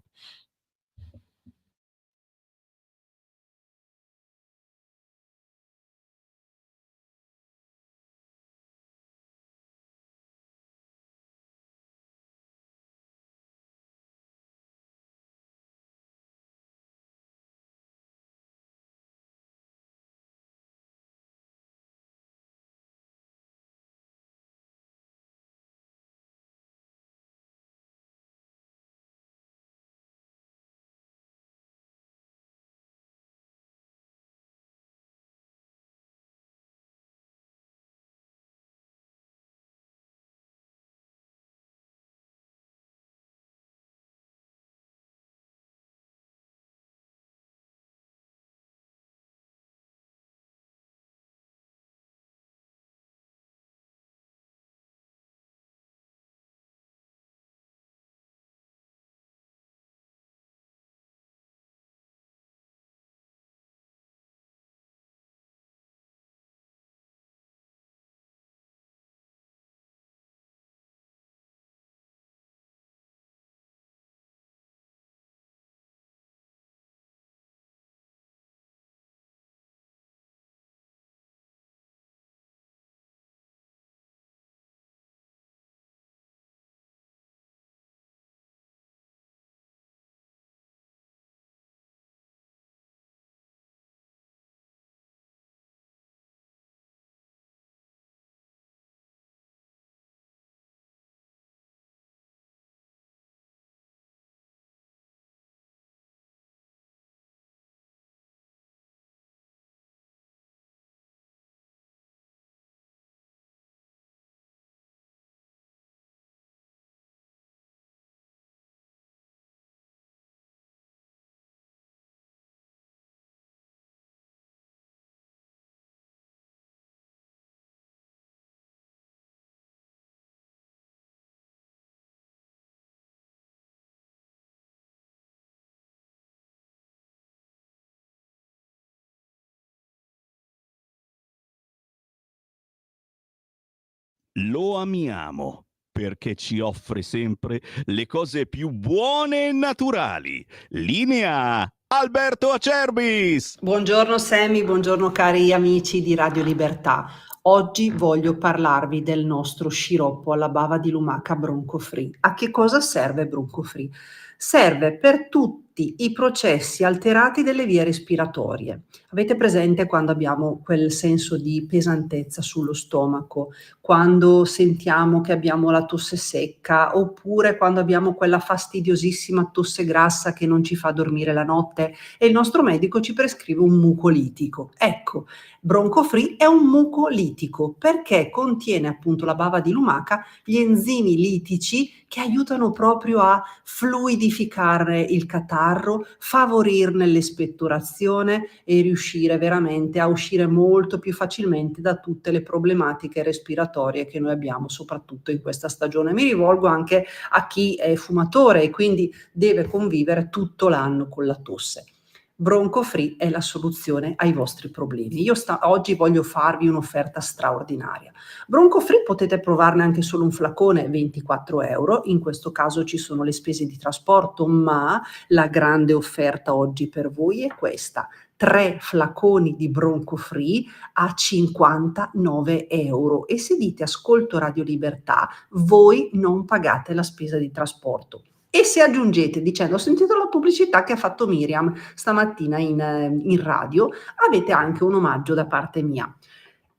Lo amiamo perché ci offre sempre le cose più buone e naturali. Linea Alberto Acerbis! Buongiorno Sammy, buongiorno cari amici di Radio Libertà. Oggi voglio parlarvi del nostro sciroppo alla bava di lumaca Bronco Free. A che cosa serve Bronco Free? Serve per tutti tutti i processi alterati delle vie respiratorie. Avete presente quando abbiamo quel senso di pesantezza sullo stomaco, quando sentiamo che abbiamo la tosse secca, oppure quando abbiamo quella fastidiosissima tosse grassa che non ci fa dormire la notte e il nostro medico ci prescrive un mucolitico? Ecco, Bronco-Free è un mucolitico perché contiene appunto la bava di lumaca, gli enzimi litici che aiutano proprio a fluidificare il catarro, favorirne l'espettorazione e riuscire veramente a uscire molto più facilmente da tutte le problematiche respiratorie che noi abbiamo, soprattutto in questa stagione. Mi rivolgo anche a chi è fumatore e quindi deve convivere tutto l'anno con la tosse. Bronco-Free è la soluzione ai vostri problemi. Oggi voglio farvi un'offerta straordinaria. Bronco-Free potete provarne anche solo un flacone, 24 euro. In questo caso ci sono le spese di trasporto, ma la grande offerta oggi per voi è questa: 3 flaconi di Bronco-Free a 59 euro. E se dite ascolto Radio Libertà, voi non pagate la spesa di trasporto. E se aggiungete dicendo ho sentito la pubblicità che ha fatto Miriam stamattina in radio, avete anche un omaggio da parte mia.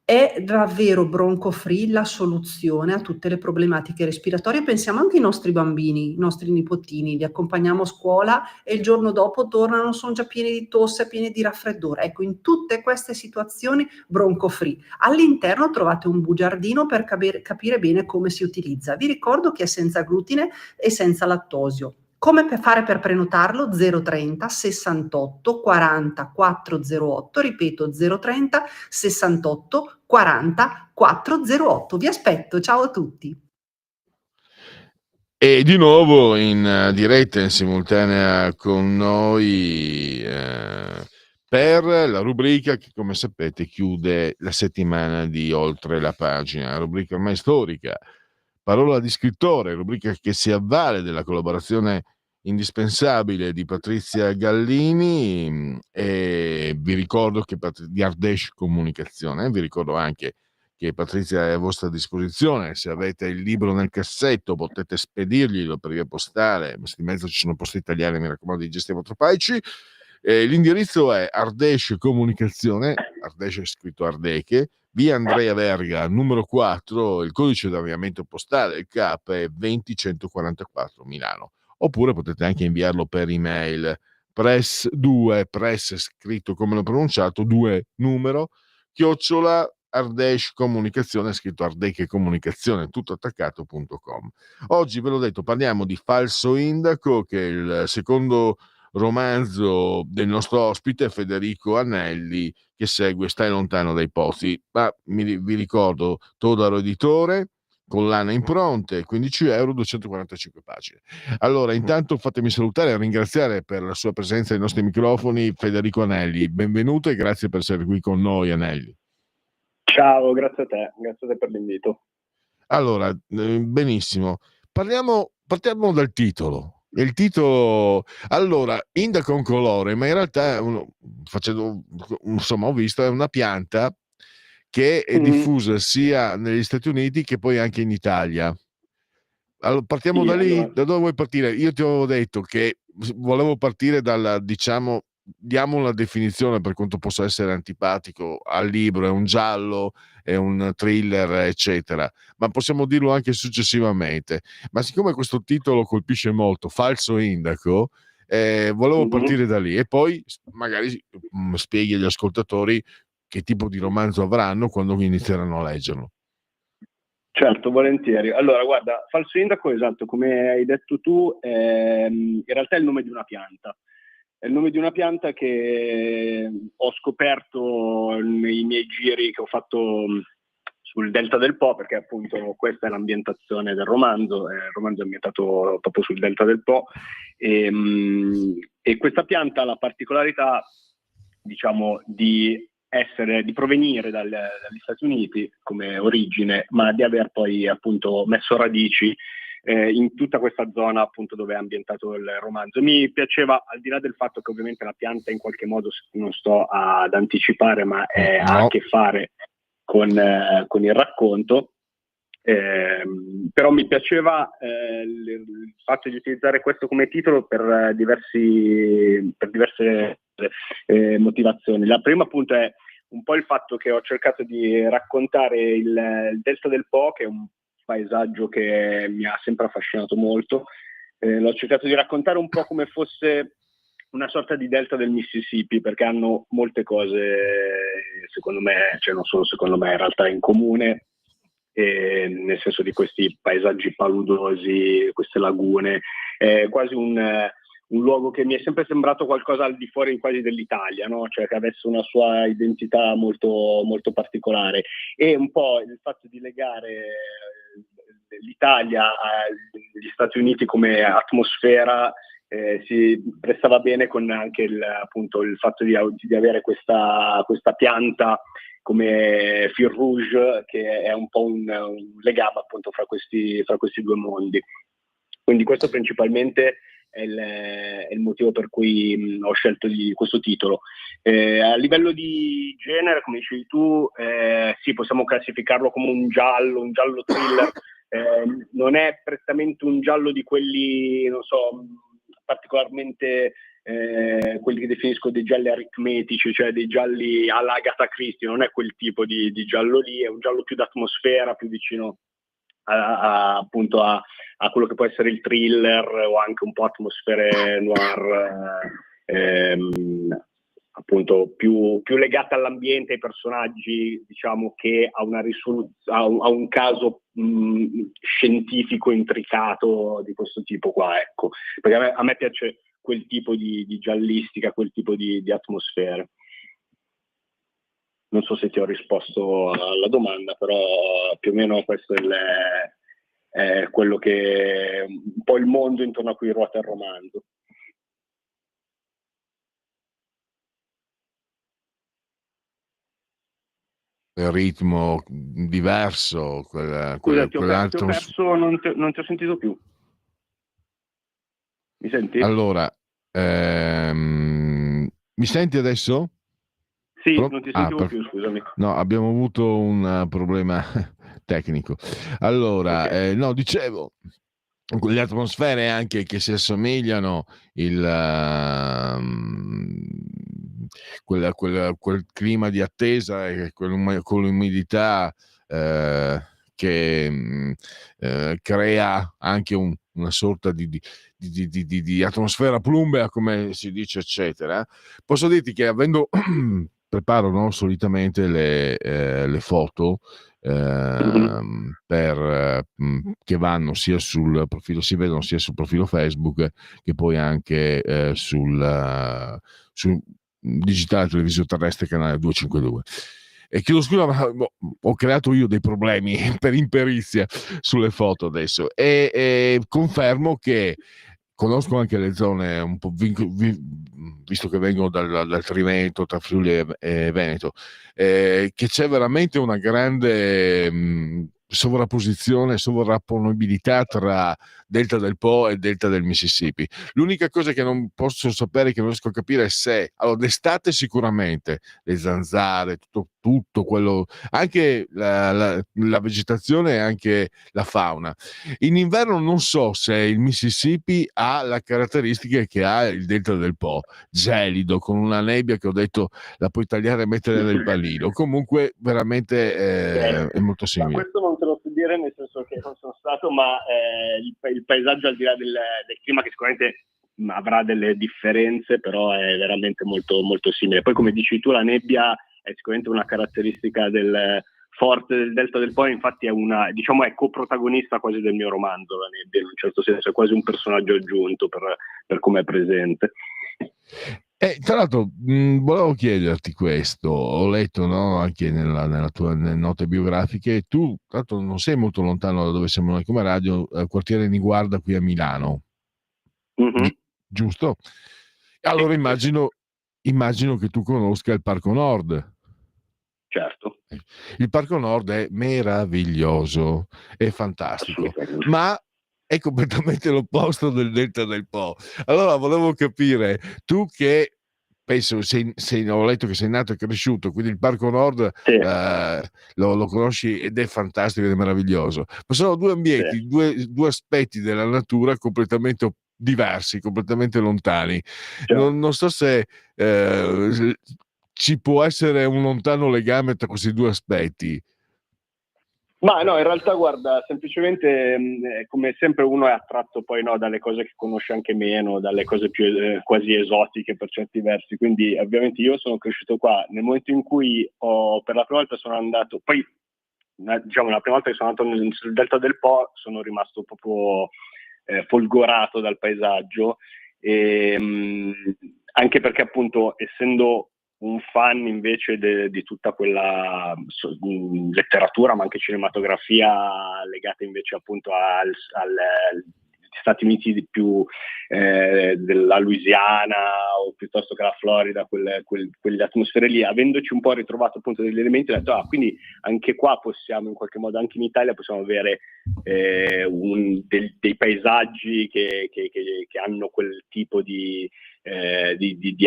È davvero Bronco-Free la soluzione a tutte le problematiche respiratorie. Pensiamo anche ai nostri bambini, i nostri nipotini, li accompagniamo a scuola e il giorno dopo tornano, sono già pieni di tosse, pieni di raffreddore. Ecco, in tutte queste situazioni Bronco-Free. All'interno trovate un bugiardino per capire bene come si utilizza. Vi ricordo che è senza glutine e senza lattosio. Come fare per prenotarlo? 030 68 40 408, ripeto 030 68 40 408. Vi aspetto, ciao a tutti. E di nuovo in diretta in simultanea con noi per la rubrica che, come sapete, chiude la settimana di Oltre la Pagina, rubrica ormai storica, Parola di scrittore, rubrica che si avvale della collaborazione indispensabile di Patrizia Gallini, e vi ricordo che di Ardèche Comunicazione, vi ricordo anche che Patrizia è a vostra disposizione. Se avete il libro nel cassetto potete spedirglielo per via postale, ma se di mezzo ci sono poste italiane, mi raccomando di gestire vostro paici. L'indirizzo è Ardèche Comunicazione, Ardèche è scritto Ardeche, via Andrea Verga numero 4, il codice d'avviamento postale, il CAP è 20144 Milano. Oppure potete anche inviarlo per email, press scritto come l'ho pronunciato, 2 numero, @ Ardèche Comunicazione, scritto Ardèche Comunicazione, tutto attaccato.com. Oggi, ve l'ho detto, parliamo di Falso Indaco, che è il secondo romanzo del nostro ospite Federico Anelli, che segue Stai lontano dai pozzi. Ma vi ricordo, Todaro Editore, collana impronte, 15 euro, 245 pagine. Allora, intanto fatemi salutare e ringraziare per la sua presenza ai nostri microfoni Federico Anelli. Benvenuto e grazie per essere qui con noi, Anelli. Ciao, grazie a te per l'invito. Allora, benissimo. Partiamo dal titolo. Il titolo, allora, Indaco un colore, ma in realtà ho visto, è una pianta che è diffusa sia negli Stati Uniti che poi anche in Italia. Allora, partiamo da lì. Da dove vuoi partire? Io ti avevo detto che volevo partire dalla, diciamo, diamo una definizione per quanto possa essere antipatico al libro, è un giallo, è un thriller, eccetera, ma possiamo dirlo anche successivamente. Ma siccome questo titolo colpisce molto, Falso Indaco, volevo partire da lì e poi magari spieghi agli ascoltatori che tipo di romanzo avranno quando inizieranno a leggerlo. Certo, volentieri. Allora, guarda, Falso Indaco, esatto, come hai detto tu, in realtà è il nome di una pianta. È il nome di una pianta che ho scoperto nei miei giri che ho fatto sul Delta del Po, perché appunto questa è l'ambientazione del romanzo. Il romanzo è ambientato proprio sul Delta del Po. E questa pianta ha la particolarità, diciamo, di provenire dagli Stati Uniti come origine, ma di aver poi appunto messo radici in tutta questa zona appunto dove è ambientato il romanzo. Mi piaceva, al di là del fatto che ovviamente la pianta in qualche modo, non sto ad anticipare, ma ha a che fare con il racconto, Però mi piaceva il fatto di utilizzare questo come titolo per diverse motivazioni. La prima appunto è un po' il fatto che ho cercato di raccontare il Delta del Po, che è un paesaggio che mi ha sempre affascinato molto. L'ho cercato di raccontare un po' come fosse una sorta di delta del Mississippi, perché hanno molte cose, secondo me, cioè non solo secondo me, in realtà in comune, nel senso di questi paesaggi paludosi, queste lagune, quasi un luogo che mi è sempre sembrato qualcosa al di fuori quasi dell'Italia, no? Cioè che avesse una sua identità molto, molto particolare, e un po' il fatto di legare l'Italia agli Stati Uniti come atmosfera si prestava bene con anche appunto il fatto di avere questa pianta come fil rouge, che è un po' un legame appunto fra questi due mondi. Quindi questo principalmente è il motivo per cui ho scelto questo titolo. A livello di genere, come dicevi tu, sì, possiamo classificarlo come un giallo thriller. Non è prettamente un giallo di quelli, non so, particolarmente quelli che definisco dei gialli aritmetici, cioè dei gialli alla Agatha Christie. Non è quel tipo di giallo lì, è un giallo più d'atmosfera, più vicino appunto a quello che può essere il thriller, o anche un po' atmosfere noir, appunto più legate all'ambiente, ai personaggi, diciamo, che a un caso scientifico intricato di questo tipo qua, ecco, perché a me piace quel tipo di giallistica, quel tipo di atmosfere. Non so se ti ho risposto alla domanda, però più o meno questo è quello che un po' il mondo intorno a cui ruota il romanzo. Il ritmo diverso, Scusa, ti ho perso, non ti ho sentito più. Mi senti? Allora, mi senti adesso? Sì, non ti sentivo più, scusami. No, abbiamo avuto un problema tecnico. Allora, Okay. no, dicevo, le atmosfere anche che si assomigliano, quel clima di attesa e con l'umidità che crea anche una sorta di atmosfera plumbea, come si dice, eccetera. Posso dirti che preparo, no, solitamente le foto che vanno sia sul profilo, si vedono sia sul profilo Facebook che poi anche sul digitale televisione terrestre, canale 252. E chiedo scusa, ma ho creato io dei problemi per imperizia sulle foto adesso, e confermo che conosco anche le zone un po', visto che vengo dal Trivento, tra Friuli e Veneto, che c'è veramente una grande sovrapponibilità tra Delta del Po e Delta del Mississippi. L'unica cosa che non posso sapere, che non riesco a capire, è se allora d'estate sicuramente le zanzare, tutto quello, anche la vegetazione e anche la fauna. In inverno non so se il Mississippi ha le caratteristiche che ha il Delta del Po, gelido, con una nebbia che ho detto la puoi tagliare e mettere nel panino. Comunque veramente è molto simile. Ma questo non te lo so dire, nel senso che non sono stato, ma il paesaggio, al di là del clima, che sicuramente avrà delle differenze, però è veramente molto, molto simile. Poi, come dici tu, la nebbia è sicuramente una caratteristica forte del Delta del Po, infatti è coprotagonista quasi del mio romanzo, la nebbia, in un certo senso è quasi un personaggio aggiunto per come è presente. Tra l'altro volevo chiederti questo, ho letto, no, anche nelle note biografiche, tu tra l'altro non sei molto lontano da dove siamo noi come radio, quartiere Niguarda qui a Milano, giusto? Allora immagino che tu conosca il Parco Nord. Certo. Il Parco Nord è meraviglioso, è fantastico, ma è completamente l'opposto del Delta del Po. Allora volevo capire, tu che penso, ho letto che sei nato e cresciuto, quindi il Parco Nord lo conosci ed è fantastico ed è meraviglioso. Ma sono due ambienti, due aspetti della natura completamente diversi, completamente lontani. Non so se ci può essere un lontano legame tra questi due aspetti. Ma no, in realtà guarda, semplicemente come sempre uno è attratto poi dalle cose che conosce anche meno, dalle cose più quasi esotiche per certi versi, quindi ovviamente io sono cresciuto qua. Nel momento in cui per la prima volta sono andato, poi diciamo la prima volta che sono andato sul Delta del Po sono rimasto proprio folgorato dal paesaggio, e anche perché appunto essendo un fan invece di tutta quella letteratura ma anche cinematografia legata invece appunto agli Stati Uniti di più, della Louisiana o piuttosto che la Florida, quelle atmosfere lì, avendoci un po' ritrovato appunto degli elementi, ho detto quindi anche qua possiamo in qualche modo, anche in Italia possiamo avere dei paesaggi che hanno quel tipo di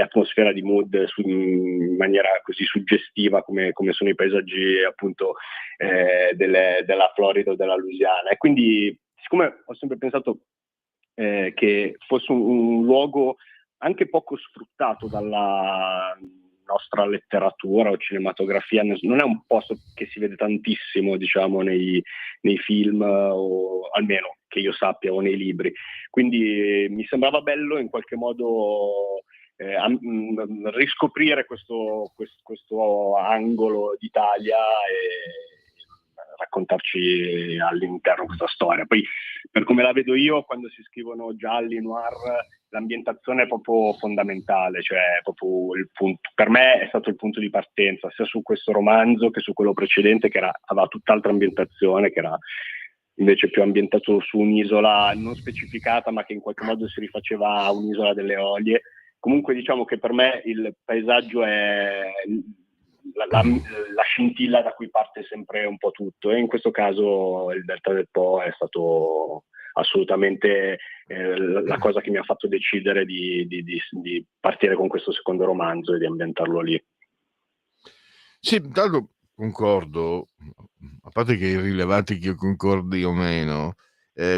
atmosfera, di mood in maniera così suggestiva come sono i paesaggi appunto della Florida o della Louisiana. E quindi siccome ho sempre pensato che fosse un luogo anche poco sfruttato dalla nostra letteratura o cinematografia, non è un posto che si vede tantissimo diciamo nei film, o almeno che io sappia, o nei libri, quindi mi sembrava bello in qualche modo riscoprire questo angolo d'Italia e raccontarci all'interno questa storia. Poi per come la vedo io, quando si scrivono gialli, noir, l'ambientazione è proprio fondamentale, cioè proprio il punto, per me è stato il punto di partenza sia su questo romanzo che su quello precedente, che aveva tutt'altra ambientazione, che era invece più ambientato su un'isola non specificata ma che in qualche modo si rifaceva a un'isola delle Eolie. Comunque diciamo che per me il paesaggio è la scintilla da cui parte sempre un po' tutto, e in questo caso il Delta del Po è stato assolutamente la cosa che mi ha fatto decidere di partire con questo secondo romanzo e di ambientarlo lì. Sì, intanto concordo, a parte che è irrilevante che io concordi o meno,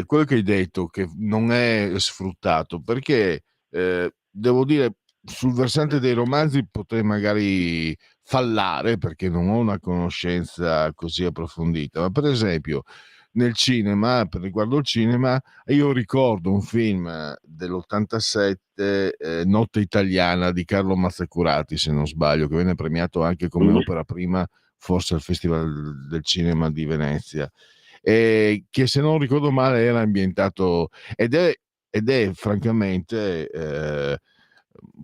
quello che hai detto che non è sfruttato, perché devo dire, sul versante dei romanzi potrei magari fallare perché non ho una conoscenza così approfondita, ma per esempio nel cinema, per riguardo il cinema, io ricordo un film dell'87, Notte italiana di Carlo Mazzacurati, se non sbaglio, che venne premiato anche come opera prima, forse al Festival del Cinema di Venezia, che se non ricordo male era ambientato ed è francamente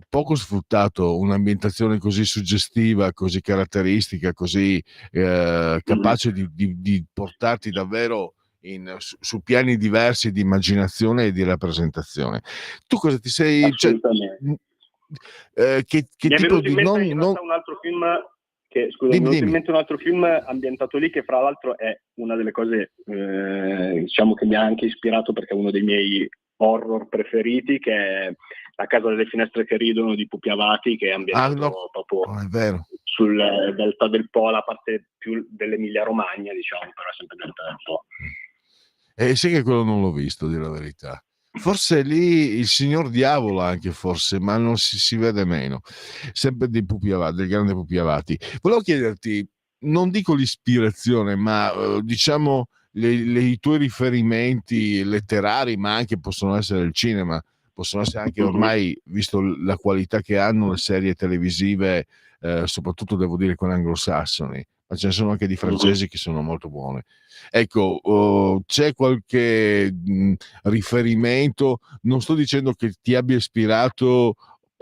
poco sfruttato, un'ambientazione così suggestiva, così caratteristica, così capace di portarti davvero su piani diversi di immaginazione e di rappresentazione. Tu cosa ti sei... che Mi è tipo venuto in di... mente in realtà un altro film che, scusa, mi è venuto in mente un altro film ambientato lì, che fra l'altro è una delle cose diciamo che mi ha anche ispirato, perché è uno dei miei horror preferiti, che è La casa delle finestre che ridono di Pupi Avati, che è ambientato proprio è vero. sul Delta del Po, la parte più dell'Emilia Romagna, diciamo, però è sempre Delta del Po. Sì che quello non l'ho visto, a dire la verità. Forse lì il signor Diavolo anche, forse, ma non si vede meno. Sempre dei Pupi Avati, del grande Pupi Avati. Volevo chiederti, non dico l'ispirazione, ma diciamo i tuoi riferimenti letterari, ma anche possono essere il cinema, possono essere anche ormai, visto la qualità che hanno le serie televisive, soprattutto devo dire quelle anglosassoni, ma ce ne sono anche di francesi che sono molto buone. Ecco, c'è qualche riferimento? Non sto dicendo che ti abbia ispirato,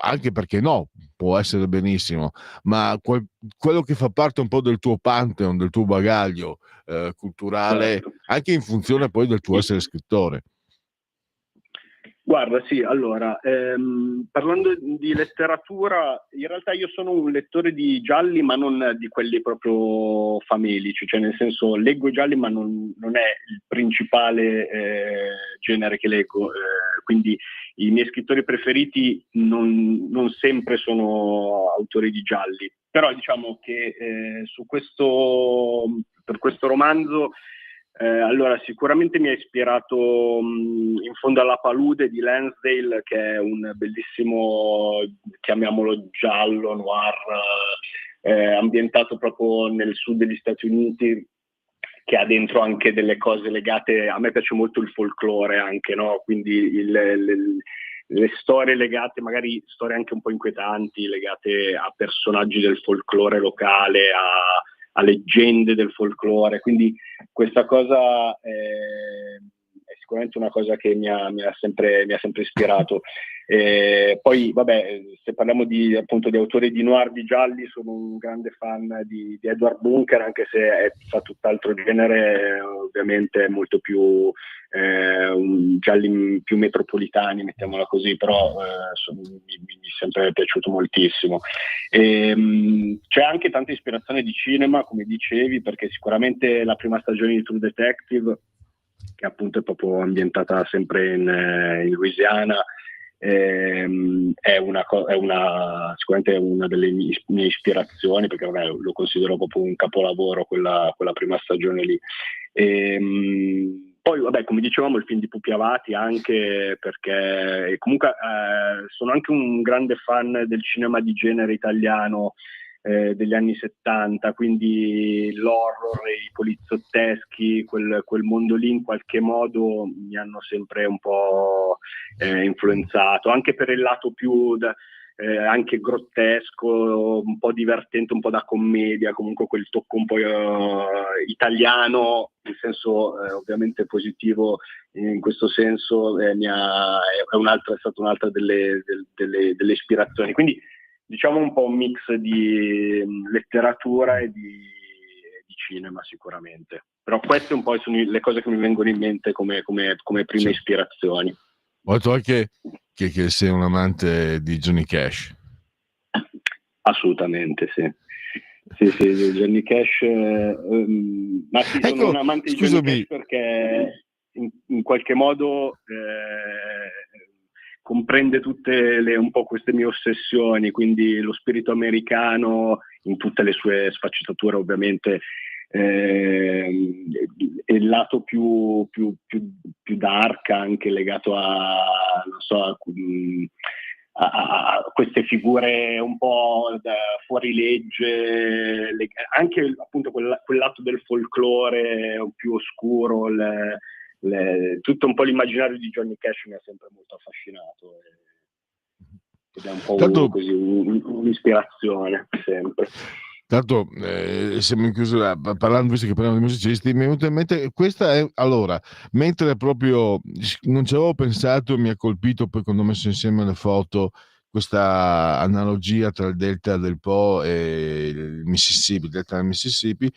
anche perché no, può essere benissimo, ma quello che fa parte un po' del tuo pantheon, del tuo bagaglio culturale, anche in funzione poi del tuo essere scrittore. Guarda, sì, allora, parlando di letteratura, in realtà io sono un lettore di gialli, ma non di quelli proprio famelici, cioè nel senso leggo i gialli, ma non è il principale genere che leggo, quindi i miei scrittori preferiti non sempre sono autori di gialli, però diciamo che per questo romanzo allora sicuramente mi ha ispirato In fondo alla palude di Lansdale, che è un bellissimo, chiamiamolo giallo noir, ambientato proprio nel sud degli Stati Uniti, che ha dentro anche delle cose legate, a me piace molto il folklore anche, no? Quindi le storie legate, magari storie anche un po' inquietanti, legate a personaggi del folklore locale, a leggende del folklore, quindi questa cosa è sicuramente una cosa che mi ha sempre ispirato. Poi vabbè, se parliamo appunto di autori di noir, di gialli, sono un grande fan di Edward Bunker, anche se fa tutt'altro genere, ovviamente molto più gialli più metropolitani, mettiamola così, però mi è sempre piaciuto moltissimo. C'è anche tanta ispirazione di cinema, come dicevi, perché sicuramente la prima stagione di True Detective, che appunto è proprio ambientata sempre in Louisiana, è sicuramente una delle mie ispirazioni, perché vabbè, lo considero proprio un capolavoro quella prima stagione lì. Poi vabbè, come dicevamo, il film di Pupi Avati, anche perché comunque sono anche un grande fan del cinema di genere italiano degli anni 70, quindi l'horror, i poliziotteschi, quel mondo lì in qualche modo mi hanno sempre un po' influenzato, anche per il lato più anche grottesco, un po' divertente, un po' da commedia, comunque quel tocco un po' italiano, nel senso ovviamente positivo in questo senso, è stata un'altra delle ispirazioni. Quindi diciamo un po' un mix di letteratura e di cinema sicuramente. Però queste un po' sono le cose che mi vengono in mente come prime ispirazioni. Ho detto anche che sei un amante di Johnny Cash. Assolutamente, sì. Sì, Johnny Cash, ma sì, sono un amante di Johnny Cash perché in qualche modo comprende tutte un po' queste mie ossessioni, quindi lo spirito americano in tutte le sue sfaccettature, ovviamente, e il lato più dark, anche legato a queste figure un po' fuori legge, anche appunto quel lato del folklore più oscuro, tutto un po' l'immaginario di Johnny Cash mi ha sempre molto affascinato, ed è un po' così un'ispirazione sempre. Tanto siamo in chiusura, visto che parliamo di musicisti, mi è venuto in mente, questa è, allora, mentre proprio non ci avevo pensato, mi ha colpito poi quando ho messo insieme le foto, questa analogia tra il delta del Po e il Mississippi, il delta del Mississippi.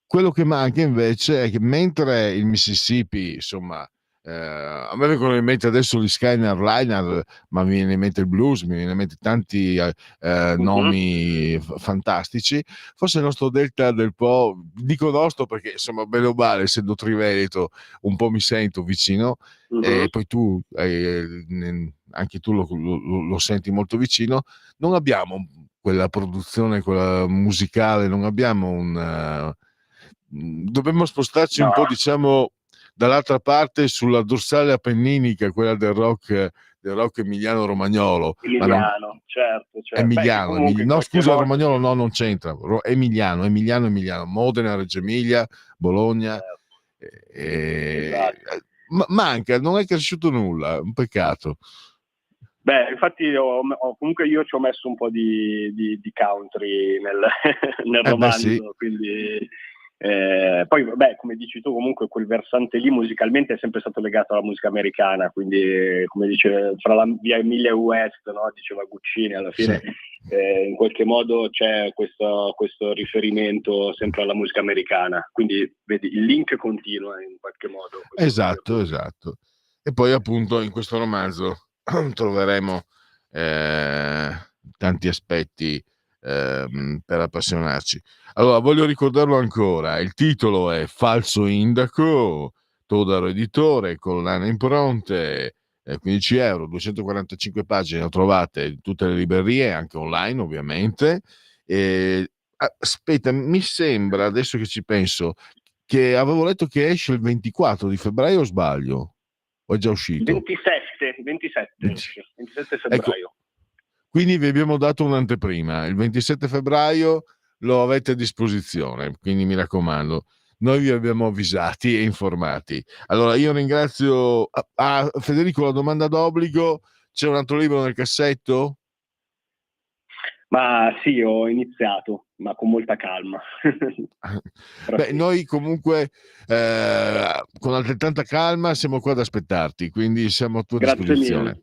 Quello che manca invece è che mentre il Mississippi, insomma, a me vengono in mente adesso gli Skyner Liner, ma mi viene in mente il blues, mi viene in mente tanti nomi fantastici. Forse il nostro delta del Po, dico nostro perché insomma bene o male, essendo Triveneto, un po' mi sento vicino, e poi tu anche tu lo senti molto vicino. Non abbiamo quella produzione, quella musicale, non abbiamo dovremmo spostarci un po', diciamo, dall'altra parte, sulla dorsale appenninica, quella del rock emiliano-romagnolo. Certo. Emiliano, no, scusa, romagnolo no, non c'entra. Emiliano, Modena, Reggio Emilia, Bologna. Esatto. Manca, non è cresciuto nulla, un peccato. Beh, infatti comunque io ci ho messo un po' di country nel romanzo, sì. Quindi poi vabbè, come dici tu, comunque quel versante lì musicalmente è sempre stato legato alla musica americana, quindi come dice, fra la via Emilia e West, no? Diceva Guccini, alla fine sì. In qualche modo c'è questo riferimento sempre alla musica americana, quindi vedi, il link continua in qualche modo. Esatto. E poi appunto in questo romanzo troveremo tanti aspetti per appassionarci. Allora, voglio ricordarlo ancora, il titolo è Falso Indaco, Todaro Editore, collane impronte, 15 euro, 245 pagine, lo trovate in tutte le librerie, anche online ovviamente. Aspetta, mi sembra, adesso che ci penso, che avevo letto che esce il 24 di febbraio, o sbaglio? O è già uscito? 27 febbraio. Ecco, quindi vi abbiamo dato un'anteprima. Il 27 febbraio lo avete a disposizione, quindi mi raccomando, noi vi abbiamo avvisati e informati. Allora io ringrazio Federico, la domanda d'obbligo: c'è un altro libro nel cassetto? Ma sì, ho iniziato, ma con molta calma. Beh, noi comunque con altrettanta calma siamo qua ad aspettarti, quindi siamo a tua disposizione. Mille.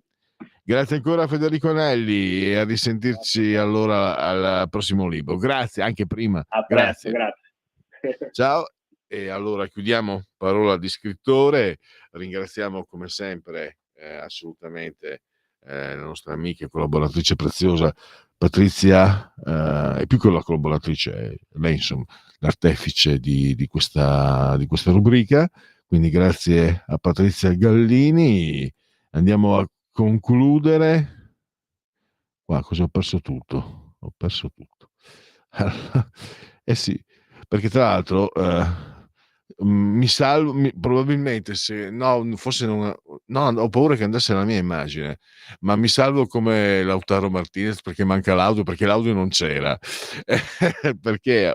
Grazie ancora Federico Anelli e a risentirci allora al prossimo libro. Grazie, anche prima. A presto, grazie. Ciao. E allora chiudiamo parola di scrittore. Ringraziamo come sempre assolutamente la nostra amica e collaboratrice preziosa Patrizia, e più che la collaboratrice, lei insomma l'artefice di questa rubrica. Quindi grazie a Patrizia Gallini. Andiamo a concludere. Qua cosa ho perso tutto? Sì, perché tra l'altro mi salvo, probabilmente se no, forse non, no, ho paura che andasse la mia immagine, ma mi salvo come Lautaro Martinez perché manca l'audio, perché l'audio non c'era. Perché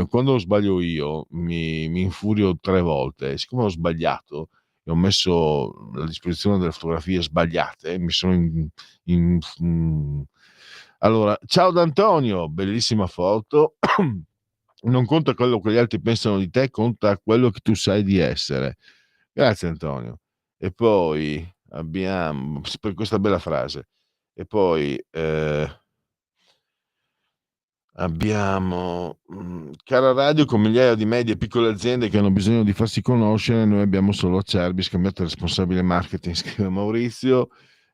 quando sbaglio io mi infurio 3 volte, siccome ho sbagliato e ho messo a disposizione delle fotografie sbagliate, mi sono allora, ciao D'Antonio, bellissima foto. Non conta quello che gli altri pensano di te, conta quello che tu sai di essere. Grazie Antonio. E poi abbiamo, per questa bella frase, e poi abbiamo cara radio, con migliaia di medie e piccole aziende che hanno bisogno di farsi conoscere, noi abbiamo solo Acerbi, scambiato responsabile marketing, scrive Maurizio.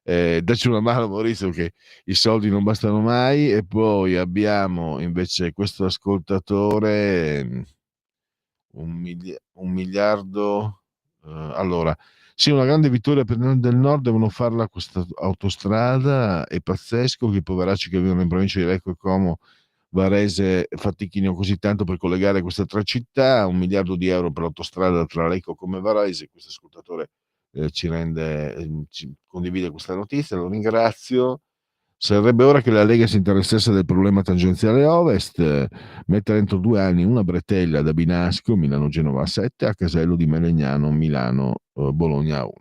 Dacci una mano Maurizio, che i soldi non bastano mai. E poi abbiamo invece questo ascoltatore, un miliardo, allora sì, una grande vittoria per noi del nord, devono farla questa autostrada, è pazzesco che i poveracci che vivono in provincia di Lecco e Como, Varese, fatichino così tanto per collegare queste 3 città. 1 miliardo di euro per l'autostrada tra Lecco come Varese. Questo ascoltatore ci condivide questa notizia, lo ringrazio. Sarebbe ora che la Lega si interessasse del problema tangenziale ovest, mettere entro 2 anni una bretella da Binasco, Milano-Genova 7, a Casello di Melegnano, Milano-Bologna 1.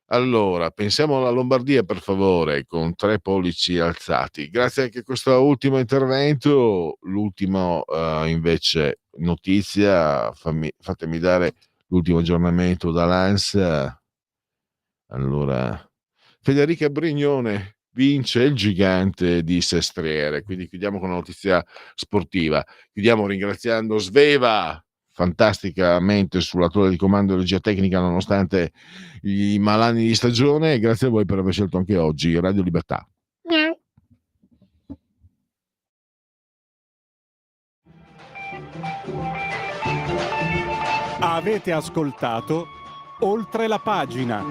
Allora, pensiamo alla Lombardia per favore, con 3 pollici alzati. Grazie anche a questo ultimo intervento. L'ultimo invece notizia, fatemi dare l'ultimo aggiornamento dall'ANSA. Allora, Federica Brignone vince il gigante di Sestriere. Quindi chiudiamo con una notizia sportiva. Chiudiamo ringraziando Sveva, fantasticamente sulla torre di comando e regia tecnica nonostante i malanni di stagione. E grazie a voi per aver scelto anche oggi Radio Libertà. Avete ascoltato Oltre la pagina.